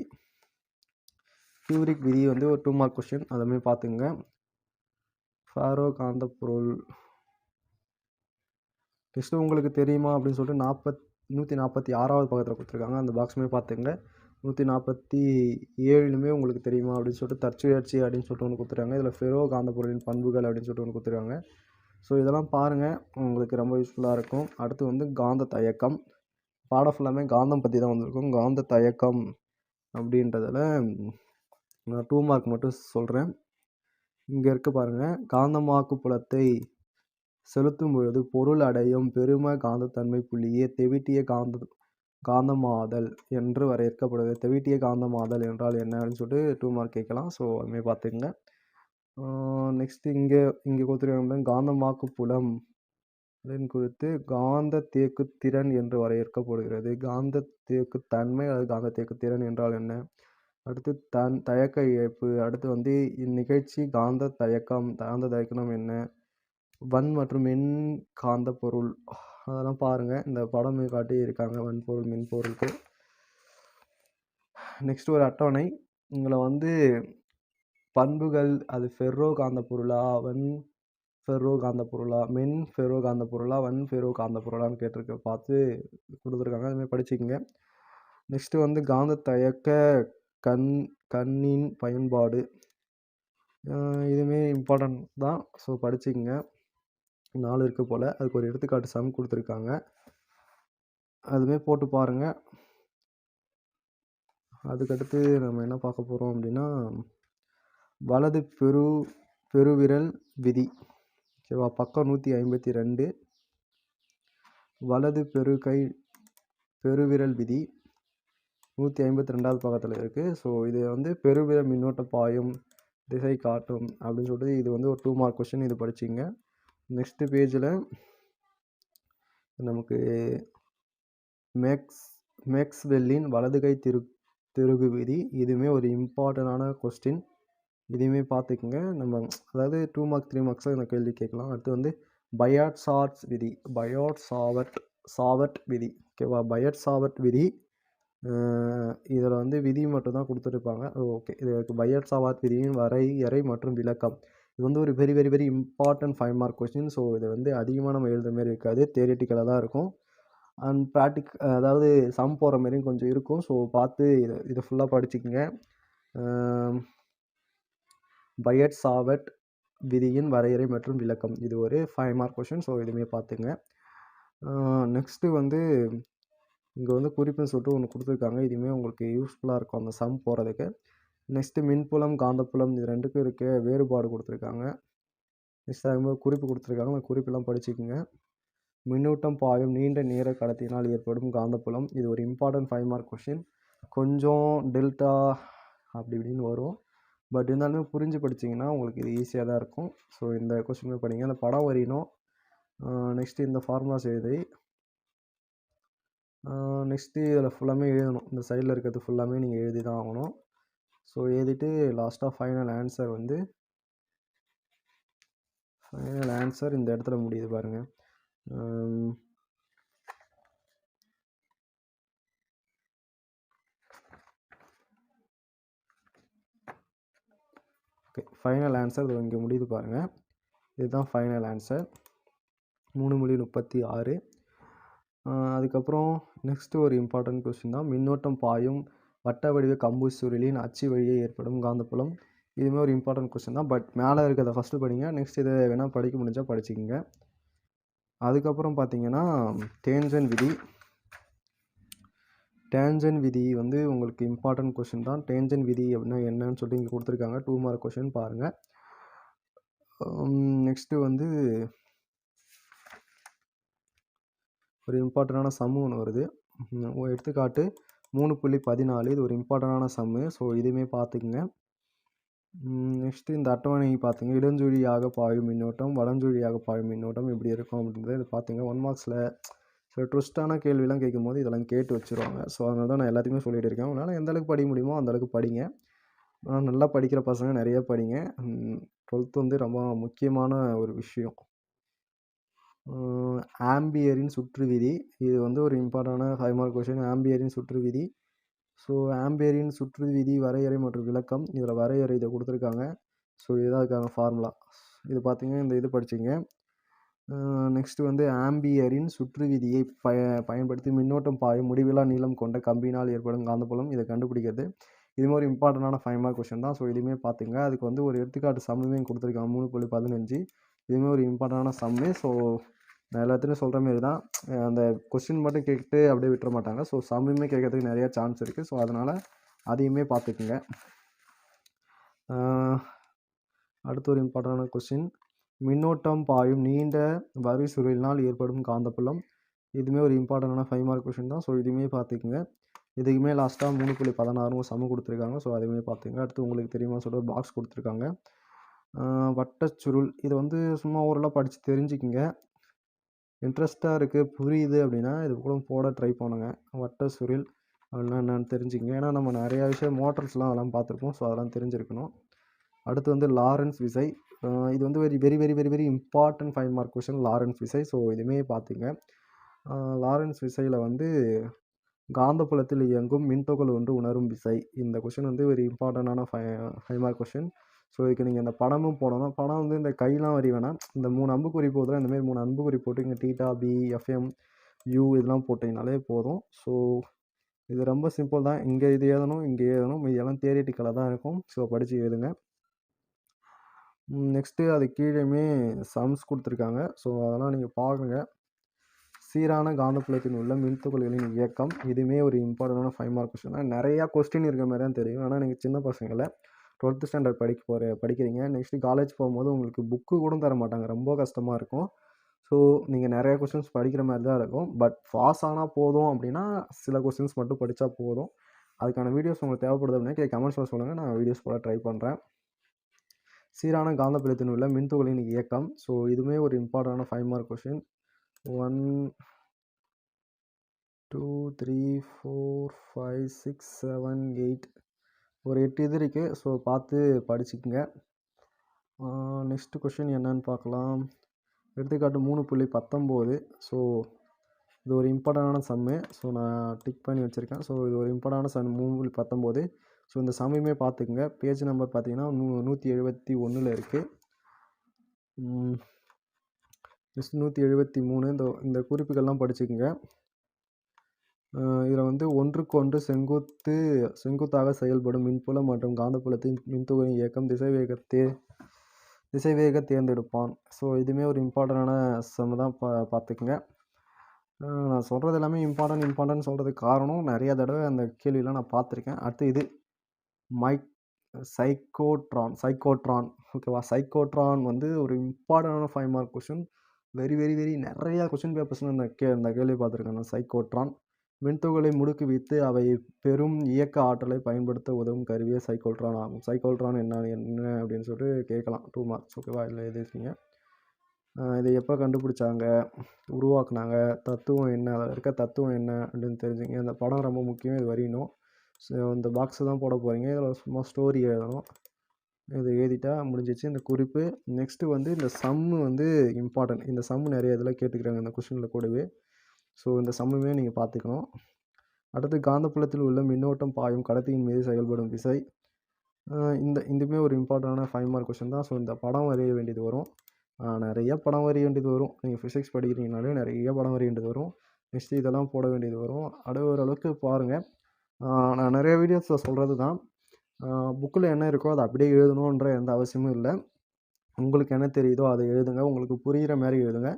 வந்து ஒரு 2 மார்க் கொஸ்டின், அதுவுமே பார்த்துங்க. ஃபெர்ரோ காந்த பொருள் நெக்ஸ்ட்டு உங்களுக்கு தெரியுமா அப்படின்னு சொல்லிட்டு 146வது பக்கத்தில் கொடுத்துருக்காங்க. அந்த பாக்ஸுமே பார்த்துங்க. 147லுமே உங்களுக்கு தெரியுமா அப்படின்னு சொல்லிட்டு தற்சுழற்சி அப்படின்னு சொல்லிட்டு ஒன்று கொடுத்துருக்காங்க. இதில் ஃபெரோ காந்த பொருளின் பண்புகள் அப்படின்னு சொல்லிட்டு ஒன்று கொடுத்துருக்காங்க. ஸோ இதெல்லாம் பாருங்கள், உங்களுக்கு ரொம்ப யூஸ்ஃபுல்லாக இருக்கும். அடுத்து வந்து காந்த தயக்கம். பாடம் ஃபுல்லாமே காந்தம் பற்றி தான் வந்திருக்கும். காந்த தயக்கம் அப்படின்றதில் நான் 2 மார்க் மட்டும் சொல்கிறேன். இங்கே இருக்க பாருங்கள். காந்தமாக்கு புலத்தை செலுத்தும் பொழுது பொருள் அடையும் பெரும காந்தத்தன்மை புள்ளியே தெவிட்டிய காந்தமாதல் என்று வரையறுக்கப்படுது. தெவிட்டிய காந்தமாதல் என்றால் என்ன அப்படின்னு சொல்லிட்டு 2 மார்க் கேட்கலாம். ஸோ அதுமாதிரி பார்த்துங்க. நெக்ஸ்ட்டு இங்கே கொடுத்துருக்காங்க காந்தமாக்கு புலம் அப்படின்னு குறித்து காந்த தேக்கு திறன் என்று வரையறுக்கப்படுகிறது. காந்த தேக்கு தன்மை அல்லது காந்த தேக்கு திறன் என்றால் என்ன? அடுத்து தயக்க இழப்பு. அடுத்து வந்து இந்நிகழ்ச்சி காந்த தயக்கம் என்ன? வன் மற்றும் மின் காந்த பொருள் அதெல்லாம் பாருங்கள். இந்த படம் காட்டி இருக்காங்க வன்பொருள் மின்பொருளுக்கு. நெக்ஸ்ட் ஒரு அட்டவணை. உங்களை வந்து பண்புகள் அது ஃபெர்ரோ காந்த பொருளா, வன் ஃபெர்ரோ காந்த பொருளா, மென் ஃபெர்ரோ காந்த பொருளா, வன் ஃபெர்ரோ காந்த பொருளான்னு பார்த்து கொடுத்துருக்காங்க. அதுமாதிரி படிச்சுக்கோங்க. நெக்ஸ்ட்டு வந்து காந்த தயக்க கண்ணின் பயன்பாடு. இதுவுமே இம்பார்ட்டன்ட் தான். ஸோ படிச்சுக்கோங்க. 4 இருக்குது போல். அதுக்கு ஒரு எடுத்துக்காட்டு சம் கொடுத்துருக்காங்க. அதுவே போட்டு பாருங்கள். அதுக்கடுத்து நம்ம என்ன பார்க்க போகிறோம் அப்படின்னா வலது பெருவிரல் விதி. ஓகேவா? பக்கம் 152. வலது பெருவிரல் விதி 152வது பக்கத்தில் இருக்குது. ஸோ இது வந்து பெருவிரல் மின்னோட்ட பாயும் திசை காட்டும் அப்படின்னு சொல்லிட்டு இது வந்து ஒரு 2 மார்க் கொஸ்டின். இது படிச்சிங்க. நெக்ஸ்ட்டு பேஜில் நமக்கு மேக்ஸ்வெல்லின் வலதுகை திருகு விதி. இதுவுமே ஒரு இம்பார்ட்டண்டான கொஸ்டின். இதையுமே பார்த்துக்குங்க. நம்ம அதாவது 2 மார்க் 3 மார்க்ஸில் இந்த கேள்வி கேட்கலாம். அடுத்து வந்து பயாட் சாவர்ட் விதி. ஓகேவா? பயாட் சாவர்ட் விதி. இதில் வந்து விதி மட்டும் தான் கொடுத்துருப்பாங்க. ஓகே, இது பயாட் சாவர்ட் விதியின் வரையறை மற்றும் விளக்கம். இது வந்து ஒரு very very very important 5 mark question. So இதை வந்து அதிகமாக நம்ம எழுதுற மாரி இருக்காது. தியரிட்டிக்கலாக தான் இருக்கும். அண்ட் அதாவது சம் போகிற மாரியும் கொஞ்சம் இருக்கும். ஸோ பார்த்து இதை ஃபுல்லாக படிச்சுக்கோங்க. பயாட் சாவர்ட் விதியின் வரையறை மற்றும் விளக்கம். இது ஒரு 5 மார்க் கொஸ்டின். ஸோ இதுவுமே பார்த்துங்க. நெக்ஸ்ட்டு வந்து இங்கே வந்து குறிப்புன்னு சொல்லிட்டு ஒன்று கொடுத்துருக்காங்க. இதுவுமே உங்களுக்கு யூஸ்ஃபுல்லாக இருக்கும் அந்த சம் போகிறதுக்கு. நெக்ஸ்ட்டு மின்புலம், காந்தப்புலம் இது 2க்கும் இருக்க வேறுபாடு கொடுத்துருக்காங்க. நெக்ஸ்ட் அதுமாதிரி குறிப்பு கொடுத்துருக்காங்க. அந்த குறிப்பெல்லாம் படிச்சுக்கோங்க. மின்னூட்டம் பாயும் நீண்ட நேர கடத்தினால் ஏற்படும் காந்தப்புலம். இது ஒரு இம்பார்ட்டன்ட் 5 மார்க் கொஷின். கொஞ்சம் டெல்டா அப்படி இப்படின்னு வரும். பட் இருந்தாலுமே புரிஞ்சு படிச்சிங்கன்னா உங்களுக்கு இது ஈஸியாக தான் இருக்கும். ஸோ இந்த கொஷினை படிங்க. அந்த படம் வரையணும். நெக்ஸ்ட்டு இந்த ஃபார்முலாஸ் எழுதி நெக்ஸ்ட்டு இதில் ஃபுல்லாமே எழுதணும். இந்த சைடில் இருக்கிறது ஃபுல்லாமே நீங்கள் எழுதி தான் ஆகணும். ஸோ எழுதிட்டு லாஸ்ட்டாக ஃபைனல் ஆன்சர் இந்த இடத்துல முடியுது பாருங்கள். ஓகே, ஃபைனல் ஆன்சர் இது இங்கே முடியுது பாருங்கள். இதுதான் ஃபைனல் ஆன்சர் 3:36. அதுக்கப்புறம் நெக்ஸ்ட்டு ஒரு இம்பார்ட்டன்ட் கொஸ்டின் தான். மின்னோட்டம் பாயும் வட்ட வடிவ கம்பு சுருளின் அச்சு வழியே ஏற்படும் காந்தப்புலம். இதுவுமே ஒரு இம்பார்ட்டன்ட் கொஸ்டின் தான். பட் மேலே இருக்கிறத ஃபஸ்ட்டு படிங்க. நெக்ஸ்ட் இதை வேணால் படிக்க முடிஞ்சால் படிச்சுக்கோங்க. அதுக்கப்புறம் பார்த்தீங்கன்னா டேஞ்சன் விதி வந்து உங்களுக்கு இம்பார்ட்டன்ட் கொஸ்டின் தான். டேஞ்சன் விதி அப்படின்னா என்னன்னு சொல்லிட்டு இங்கே கொடுத்துருக்காங்க. 2 மார்க் கொஸ்டின் பாருங்கள். நெக்ஸ்ட்டு வந்து ஒரு இம்பார்ட்டண்டான சம்மு ஒன்று வருது. எடுத்துக்காட்டு 3.14. இது ஒரு இம்பார்ட்டண்டான சம்மு. ஸோ இதுவுமே பார்த்துக்குங்க. நெக்ஸ்ட்டு இந்த அட்டவணை பார்த்துங்க. இடஞ்சுழியாக பாயும் மின்னோட்டம், வலஞ்சுழியாக பாயும் மின்னோட்டம் எப்படி இருக்கும் அப்படின்றத இது பார்த்துங்க. 1 மார்க்ஸில் சில ட்விஸ்டான கேள்விலாம் கேட்கும்போது இதெல்லாம் கேட்டு வச்சுருவாங்க. ஸோ அதனால தான் நான் எல்லாத்தையுமே சொல்லிகிட்டு இருக்கேன். அதனால் எந்த அளவுக்கு படிக்க முடியுமோ அந்தளவுக்கு படிங்க. நல்லா படிக்கிற பசங்க நிறைய படிங்க. 12th வந்து ரொம்ப முக்கியமான ஒரு விஷயம். ஆம்பியரின் சுற்று விதி. இது வந்து ஒரு இம்பார்ட்டண்டான 5 மார்க் கொஸ்டின். ஆம்பியரின் சுற்று விதி. ஸோ ஆம்பியரின் சுற்று விதி வரையறை மற்றும் விளக்கம். இதில் வரையறை இதை கொடுத்துருக்காங்க. ஸோ இதுதான் இருக்காங்க ஃபார்முலா. இது பார்த்தீங்கன்னா இந்த இது படிச்சிங்க. நெக்ஸ்ட்டு வந்து ஆம்பியரின் சுற்று விதியை பயன்படுத்தி மின்னோட்டம் பாயும் முடிவிலா நீளம் கொண்ட கம்பினால் ஏற்படும் காந்தப்புலம் இதை கண்டுபிடிக்கிறது. இதுமாதிரி ஒரு இம்பார்ட்டண்டான 5 மார்க் கொஸ்டின் தான். ஸோ இதுவுமே பார்த்துங்க. அதுக்கு வந்து ஒரு எடுத்துக்காட்டு சம்முமே கொடுத்துருக்காங்க. 3.15. இதுவுமே ஒரு இம்பார்ட்டண்டான சம்மு. ஸோ நான் எல்லாத்துலையும் சொல்கிற மாரி தான். அந்த கொஸ்டின் மட்டும் கேட்டு அப்படியே விட்டுற மாட்டாங்க. ஸோ சம்முமே கேட்கறதுக்கு நிறையா சான்ஸ் இருக்குது. ஸோ அதனால் அதையுமே பார்த்துக்குங்க. அடுத்து ஒரு இம்பார்ட்டண்டான கொஸ்டின். மின்னோட்டம் பாயும் நீண்ட வரி சுருளினால் ஏற்படும் காந்தப்புலம். இதுவுமே ஒரு இம்பார்ட்டண்டான 5 மார்க் கொஸ்டின் தான். ஸோ இதுவுமே பார்த்துக்குங்க. இதுக்குமே லாஸ்ட்டாக 3.16 சமம் கொடுத்துருக்காங்க. ஸோ அதுவுமே பார்த்துங்க. அடுத்து உங்களுக்கு தெரியுமா சொல்லிட்டு ஒரு பாக்ஸ் கொடுத்துருக்காங்க. வட்டச்சுருள். இது வந்து சும்மா ஓரளவு படித்து தெரிஞ்சுக்கிங்க. இன்ட்ரெஸ்ட்டாக இருக்குது புரியுது அப்படின்னா இது கூட போட ட்ரை பண்ணுங்க. வட்ட சுருள் அப்படின்னா என்னென்னு தெரிஞ்சுக்கங்க. ஏன்னா நம்ம நிறையா விஷயம் மோட்டர்ஸ்லாம் அதெல்லாம் பார்த்துருப்போம். ஸோ அதெல்லாம் தெரிஞ்சிருக்கணும். அடுத்து வந்து லாரன்ஸ் விசை. இது வந்து very important 5 mark question. Lawrence விசை. ஸோ இதுவுமே பார்த்துங்க. லாரன்ஸ் விசையில் வந்து காந்தப்புலத்தில் இயங்கும் மின்துகள் ஒன்று உணரும் விசை. இந்த கொஸ்டின் வந்து ஒரு இம்பார்ட்டண்டான 5 மார்க் கொஸ்டின். ஸோ இதுக்கு நீங்கள் இந்த படமும் போடணும். படம் வந்து இந்த கையெலாம் வரி வேணாம். இந்த 3 அம்புக்குறி போதும். இந்தமாரி 3 அம்புக்குறி போட்டு இங்கே தீட்டா, பி, எஃப்எம், யூ இதெல்லாம் போட்டிங்கனாலே போதும். ஸோ இது ரொம்ப சிம்பிள் தான். இங்கே இது எழுதணும், இங்கே எழுதணும். இதெல்லாம் தியரிட்டிக்கலாக தான் இருக்கும். ஸோ படித்து எழுதுங்க. நெக்ஸ்ட்டு அது கீழேயுமே சம்ஸ் கொடுத்துருக்காங்க. ஸோ அதெல்லாம் நீங்கள் பாருங்க. சீரான காந்தப்புலத்தில் உள்ள மின்துகள்களின் இயக்கம். இதுவுமே ஒரு இம்பார்ட்டண்டான 5 மார்க் கொஸ்டின் தான். நிறையா கொஸ்டின் இருக்கிற மாதிரி தான் தெரியும். ஆனால் நீங்கள் சின்ன பசங்களை 12th ஸ்டாண்டர்ட் படிக்கிறீங்க. நெக்ஸ்ட்டு காலேஜ் போகும்போது உங்களுக்கு புக்கு கூட தர மாட்டாங்க. ரொம்ப கஷ்டமாக இருக்கும். ஸோ நீங்கள் நிறையா கொஸ்டின்ஸ் படிக்கிற மாதிரி தான் இருக்கும். பட் பாஸ் ஆனால் போதும் அப்படின்னா சில கொஸ்டின்ஸ் மட்டும் படித்தா போதும். அதுக்கான வீடியோஸ் உங்களுக்கு தேவைப்படுது அப்படின்னா கமெண்ட்ஸில் சொல்லுங்கள். நான் வீடியோஸ் போட ட்ரை பண்ணுறேன். சீரான காந்தப்புலத்தில் உள்ள மின்துகளின் இயக்கம். ஸோ இதுவுமே ஒரு இம்பார்ட்டண்டான 5 மார்க் கொஸ்டின். 1 2 3 4 5 6 7 8 ஒரு 8 இது இருக்குது. ஸோ பார்த்து படிச்சுக்கோங்க. நெக்ஸ்ட்டு கொஸ்டின் என்னன்னு பார்க்கலாம். எடுத்துக்காட்டு 3.19. ஸோ இது ஒரு இம்பார்ட்டண்டான சம்மு. ஸோ நான் டிக் பண்ணி வச்சுருக்கேன். ஸோ இது ஒரு இம்பார்ட்டண்டான சம் 3.19. ஸோ இந்த சம்மையுமே பார்த்துக்குங்க. பேஜ் நம்பர் பார்த்தீங்கன்னா 171 இருக்குது. நெக்ஸ்ட் 173. இந்த குறிப்புகள்லாம் படிச்சுக்கோங்க. இதில் வந்து ஒன்றுக்கொன்று செங்குத்தாக செயல்படும் மின்புலம் மற்றும் காந்தப்புலத்தின் மின்துகளின் இயக்கம் திசைவேக தேர்ந்தெடுப்பான். ஸோ இதுவுமே ஒரு இம்பார்ட்டண்டான சம் தான். பார்த்துக்குங்க. நான் சொல்கிறது எல்லாமே இம்பார்ட்டன்ட் சொல்கிறதுக்கு காரணம் நிறைய தடவை அந்த கேள்வியெலாம் நான் பார்த்துருக்கேன். அடுத்து இது மைக் சைக்கோட்ரான் ஓகேவா? சைக்கோட்ரான் வந்து ஒரு இம்பார்ட்டண்டான 5 mark question. Very very very நிறையா கொஷின் பேப்பர்ஸில் இந்த கேள்வி பார்த்துருக்கேன் நான். சைக்கோட்ரான் விண்துகளை முடுக்குவித்து அவை பெரும் இயக்க ஆற்றலை பயன்படுத்த உதவும் கருவியே சைக்கோட்ரான் ஆகும். சைக்கோட்ரான் என்ன அப்படின்னு சொல்லிட்டு கேட்கலாம். 2 மார்க்ஸ் ஓகேவா? இதில் எழுதிருக்கீங்க. இதை எப்போ கண்டுபிடிச்சாங்க, உருவாக்குனாங்க, தத்துவம் என்ன, அதில் இருக்க தத்துவம் என்ன அப்படின்னு தெரிஞ்சுங்க. இந்த படம் ரொம்ப முக்கியம், இது வரையணும். ஸோ இந்த பாக்ஸு தான் போட போகிறீங்க. இதில் சும்மா ஸ்டோரி எழுதணும். இது எழுதிட்டா முடிஞ்சிச்சு இந்த குறிப்பு. நெக்ஸ்ட்டு வந்து இந்த சம்மு வந்து இம்பார்ட்டன்ட். இந்த சம்மு நிறைய இதில் கேட்டுக்கிறாங்க இந்த கொஷினில் கூடவே. ஸோ இந்த சம்முமே நீங்கள் பார்த்துக்கணும். அடுத்து காந்தப்புலத்தில் உள்ள மின்னோட்டம் பாயும் கடத்தியின் மீது செயல்படும் விசை. இதுவுமே ஒரு இம்பார்ட்டண்டான 5 மார்க் கொஷின் தான். ஸோ இந்த படம் வரைய வேண்டியது வரும். நிறைய படம் வரைய வேண்டியது வரும். நீங்கள் ஃபிசிக்ஸ் படிக்கிறீங்கனாலே நிறைய படம் வரைய வேண்டியது வரும். நெக்ஸ்ட்டு இதெல்லாம் போட வேண்டியது வரும். ஓரளவுக்கு பாருங்கள். நான் நிறைய வீடியோஸில் சொல்கிறது தான். புக்கில் என்ன இருக்கோ அதை அப்படியே எழுதணுன்ற எந்த அவசியமும் இல்லை. உங்களுக்கு என்ன தெரியுதோ அதை எழுதுங்க. உங்களுக்கு புரிகிற மாதிரி எழுதுங்க.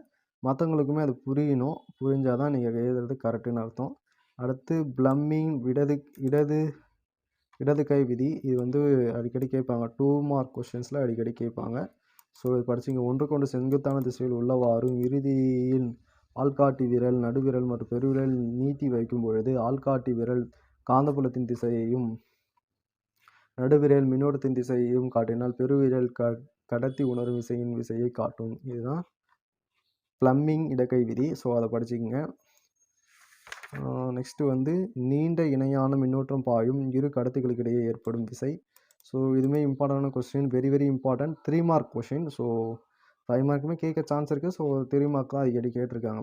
மற்றவங்களுக்குமே அது புரியணும். புரிஞ்சால் தான் நீங்கள் எழுதுறது கரெக்டுன்னு அர்த்தம். அடுத்து ப்ளம்மிங் இடது கை விதி. இது வந்து அடிக்கடி கேட்பாங்க. 2 மார்க் கொஷின்ஸில் அடிக்கடி கேட்பாங்க. ஸோ இது படிச்சிங்க. ஒன்றுக்கொன்று செங்குத்தான திசையில் உள்ளவாறும் இறுதியில் ஆள்காட்டி விரல், நடுவிரல் மற்றும் பெருவிரல் நீட்டி வைக்கும் பொழுது ஆள்காட்டி விரல் காந்தப்புலத்தின் திசையையும் நடுவிரல் மின்னோட்டத்தின் திசையையும் காட்டினால் பெருவிரல் கடத்தி உணரும் விசையின் விசையை காட்டும். இதுதான் ப்ளம்மிங் இடக்கை விதி. ஸோ அதை படிச்சுக்கோங்க. நெக்ஸ்ட்டு வந்து நீண்ட இணையான மின்னோட்டம் பாயும் இரு கடத்திகளுக்கிடையே ஏற்படும் விசை. ஸோ இதுவுமே இம்பார்ட்டண்டான question. Very very important. 3 mark question. So 5 மார்க்குமே கேட்க சான்ஸ் இருக்குது. ஸோ 3 மார்க் தான் அடிக்கடி கேட்டிருக்காங்க.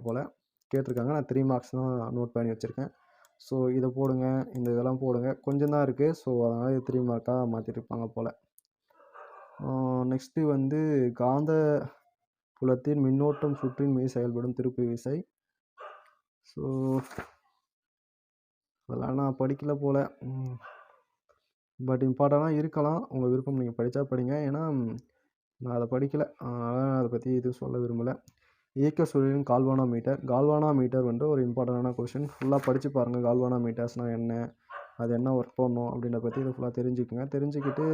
நான் 3 மார்க்ஸ் தான் நோட் பண்ணி வச்சுருக்கேன். ஸோ இதை போடுங்க, இந்த இதெல்லாம் போடுங்க. கொஞ்சம் தான் இருக்குது. ஸோ அதனால் 3 மார்க்காக மாற்றிருப்பாங்க போல். நெக்ஸ்ட்டு வந்து காந்த புலத்தின் மின்னோட்டம் சுற்றின் மீது செயல்படும் திருப்பு விசை. ஸோ அதெல்லாம் நான் படிக்கல போல். பட் இம்பார்ட்டண்ட்டாக இருக்கலாம். உங்கள் விருப்பம், நீங்கள் படித்தா படிங்க. ஏன்னா நான் அதை படிக்கலை, அதனால் அதை பற்றி எதுவும் சொல்ல விரும்பலை. இயக்க சுழலின் கால்வானாமீட்டர் வந்து ஒரு இம்பார்ட்டண்டான கொஷின். ஃபுல்லாக படித்து பாருங்கள். கால்வானாமீட்டர்ஸ்னால் என்ன, அது என்ன ஒர்க் பண்ணணும் அப்படின்றத பற்றி இதை ஃபுல்லாக தெரிஞ்சுக்குங்க. தெரிஞ்சுக்கிட்டு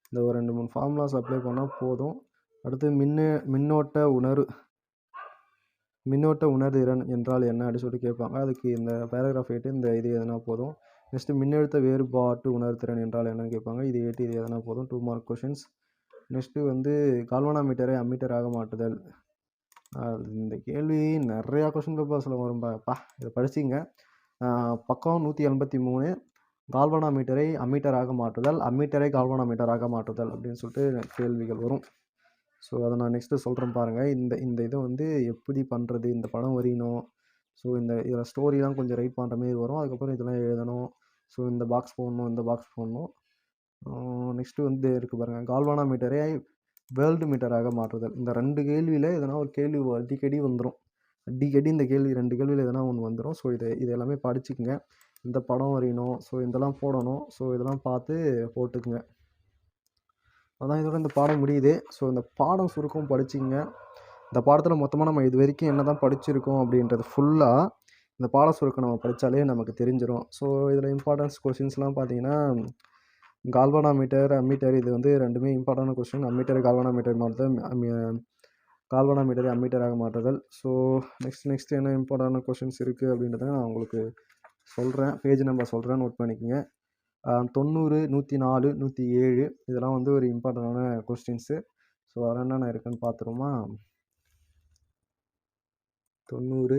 இந்த ஒரு 2-3 ஃபார்முலாஸ் அப்ளை பண்ணால் போதும். அடுத்து மின்னோட்ட உணர்திறன் என்றால் என்ன அப்படின்னு சொல்லிட்டு கேட்பாங்க. அதுக்கு இந்த பேராகிராஃப் 8 இந்த இது எதுனா போதும். நெக்ஸ்ட்டு மின்னழுத்த வேறுபாட்டு உணர்திறன் என்றால் என்னன்னு கேட்பாங்க. இது 8 இது எதனா போதும். 2 மார்க் கொஷின்ஸ். நெக்ஸ்ட்டு வந்து கால்வானாமீட்டரை அம்மீட்டராக மாற்றுதல். இந்த கேள்வி நிறையா கொஷின் பேப்பர்ஸில் வரும்ப்பா. இதை படிச்சிங்க. பக்கம் 183 கால்வானாமீட்டரை அம்மீட்டராக மாற்றுதல், அம்மீட்டரை கால்வானாமீட்டராக மாற்றுதல் அப்படின்னு சொல்லிட்டு கேள்விகள் வரும். ஸோ அதை நான் நெக்ஸ்ட்டு சொல்கிறேன் பாருங்கள். இந்த இதை வந்து எப்படி பண்ணுறது, இந்த படம் வரையணும். ஸோ இதில் ஸ்டோரிலாம் கொஞ்சம் ரைட் பண்ணுற மாரி வரும். அதுக்கப்புறம் இதெல்லாம் எழுதணும். ஸோ இந்த பாக்ஸ் போடணும். நெக்ஸ்ட்டு வந்து இருக்குது பாருங்கள். கால்வானாமீட்டரை வேர்ல்டு மீட்டராக மாற்றுதல். இந்த 2 கேள்வியில் எதனா ஒரு கேள்வி அடிக்கடி வந்துடும். இந்த கேள்வி 2 கேள்வியில் எதனா ஒன்று வந்துடும். ஸோ இது எல்லாமே படிச்சுக்குங்க. இந்த படம் வரையணும். ஸோ இதெல்லாம் போடணும். ஸோ இதெல்லாம் பார்த்து போட்டுக்குங்க. அதான் இதோட இந்த பாடம் முடியுது. ஸோ இந்த பாடம் சுருக்கம் படிச்சிங்க. இந்த பாடத்தில் மொத்தமாக நம்ம இது வரைக்கும் என்ன தான் படிச்சிருக்கோம் அப்படின்றது ஃபுல்லாக இந்த பாட சுருக்கம் நம்ம படித்தாலே நமக்கு தெரிஞ்சிடும். ஸோ இதில் இம்பார்ட்டன்ஸ் கொஷின்ஸ்லாம் பார்த்தீங்கன்னா கால்வானாமீட்டர், அம்மீட்டர் இது வந்து 2மே இம்பார்ட்டன்ட் கொஷின். அம்மீட்டர் கால்வானாமீட்டர் மாற்றுதல், கால்வானாமீட்டரை அம்மீட்டராக மாற்றுதல். ஸோ நெக்ஸ்ட் என்ன இம்பார்ட்டன்ட் கொஷின்ஸ் இருக்குது அப்படின்றத நான் உங்களுக்கு சொல்கிறேன். பேஜ் நம்பர் சொல்கிறேன், நோட் பண்ணிக்கோங்க. 90, 104, 107 இதெல்லாம் வந்து ஒரு இம்பார்ட்டண்டான கொஸ்டின்ஸு. ஸோ அதெல்லாம் என்னென்ன இருக்குன்னு பார்த்துருமா. 90ல்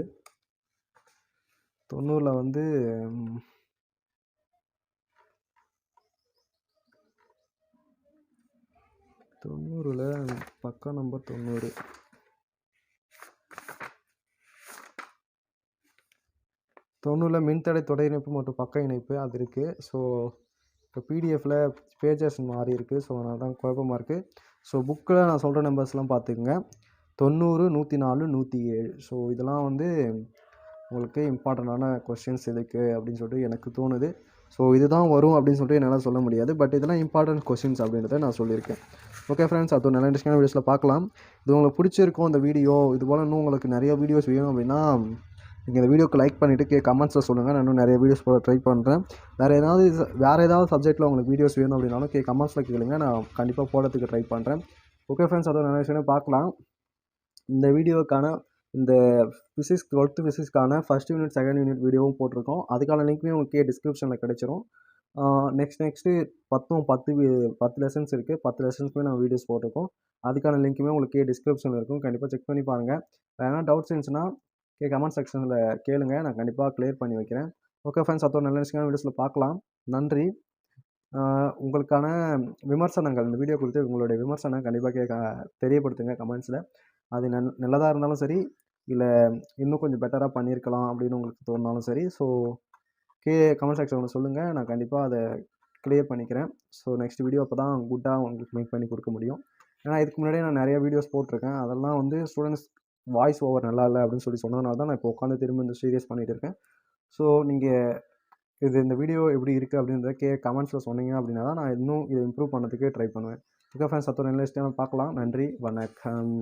வந்து பக்கம் நம்பர் 90ல் மின்தடை தொடர் இணைப்பு மற்றும் பக்க இணைப்பு அது இருக்குது. ஸோ இப்போ பிடிஎஃப்பில் பேஜஸ் மாறி இருக்குது. ஸோ அதனால தான் குழப்பமாக இருக்குது. ஸோ புக்கில் நான் சொல்கிற நம்பர்ஸ்லாம் பார்த்துக்குங்க. 90, 104, 107. ஸோ இதெல்லாம் வந்து உங்களுக்கு இம்பார்ட்டண்டான கொஸ்டின்ஸ் எதுக்கு அப்படின்னு சொல்லிட்டு எனக்கு தோணுது. ஸோ இதுதான் வரும் அப்படின்னு சொல்லிட்டு என்னால் சொல்ல முடியாது. பட் இதெல்லாம் இம்பார்ட்டன்ட் கொஸ்டின்ஸ் அப்படின்றத நான் சொல்லியிருக்கேன். ஓகே ஃப்ரெண்ட்ஸ், அது ஒரு நல்ல இன்ட்ரெஸ்டிங்கான வீடியோஸில் பார்க்கலாம். இது உங்களுக்கு பிடிச்சிருக்கும் இந்த வீடியோ, இது போல் இன்னும் உங்களுக்கு நிறைய வீடியோஸ் வேணும் அப்படின்னா நீங்கள் இந்த வீடியோக்கு லைக் பண்ணிவிட்டு கமெண்ட்ஸில் சொல்லுங்கள். நான் இன்னும் நிறைய வீடியோஸ் போட ட்ரை பண்ணுறேன். வேறு ஏதாவது சப்ஜெக்ட்டில் உங்களுக்கு வீடியோஸ் வேணும் அப்படின்னாலும் கமெண்ட்ஸில் கேளுங்க. நான் கண்டிப்பாக போடுறதுக்கு ட்ரை பண்ணுறேன். ஓகே ஃப்ரெண்ட்ஸ், அது ஒரு நல்ல விஷயம் பார்க்கலாம். இந்த வீடியோக்கான இந்த 12th ஃபிசிக்ஸ்க்கான ஃபஸ்ட் யூனிட் செகண்ட் யூனிட் வீடியோவும் போட்டிருக்கோம். அதுக்கான லிங்க்குமே உங்களுக்கு டிஸ்கிரிப்ஷனில் கிடைச்சிரும். நெக்ஸ்ட்டு 10 லெசன்ஸ் இருக்குது. 10 லெசன்ஸ்க்குமே நம்ம வீடியோஸ் போட்டிருக்கோம். அதுக்கான லிங்க்குமே உங்களுக்கு டிஸ்கிரிப்ஷனில் இருக்கும். கண்டிப்பாக செக் பண்ணி பாருங்கள். வேறு எதனா டவுட்ஸ் இருந்துச்சுன்னா கமெண்ட் செக்ஷனில் கேளுங்க. நான் கண்டிப்பாக கிளியர் பண்ணி வைக்கிறேன். ஓகே ஃப்ரெண்ட்ஸ், அது ஒரு நல்ல விஷயமான வீடியோஸில் பார்க்கலாம். நன்றி. உங்களுக்கான விமர்சனங்கள், இந்த வீடியோ குறித்து உங்களுடைய விமர்சனம் கண்டிப்பாக தெரியப்படுத்துங்க கமெண்ட்ஸில். அது நல்லதாக இருந்தாலும் சரி, இல்லை இன்னும் கொஞ்சம் பெட்டராக பண்ணியிருக்கலாம் அப்படின்னு உங்களுக்கு தோணுனாலும் சரி, ஸோ கமெண்ட் செக்ஷனில் சொல்லுங்கள். நான் கண்டிப்பாக அதை கிளியர் பண்ணிக்கிறேன். ஸோ நெக்ஸ்ட் வீடியோ அப்போ தான் குட்டாக உங்களுக்கு மேக் பண்ணி கொடுக்க முடியும். ஏன்னா இதுக்கு முன்னாடியே நான் நிறைய வீடியோஸ் போட்டிருக்கேன். அதெல்லாம் வந்து ஸ்டூடெண்ட்ஸ் வாய்ஸ் ஓவர் நல்லா இல்லை அப்படின்னு சொன்னதுனால தான் நான் இப்போ உட்காந்து திரும்ப இந்த சீரியஸ் பண்ணிகிட்டு இருக்கேன். ஸோ நீங்கள் இந்த வீடியோ எப்படி இருக்குது அப்படின்றத கமெண்ட்ஸில் சொன்னீங்க அப்படின்னா தான் நான் இன்னும் இதை இம்ப்ரூவ் பண்ணதுக்கு ட்ரை பண்ணுவேன். ஓகே ஃப்ரெண்ட்ஸ், நல்ல விஷயம் பார்க்கலாம். நன்றி, வணக்கம்.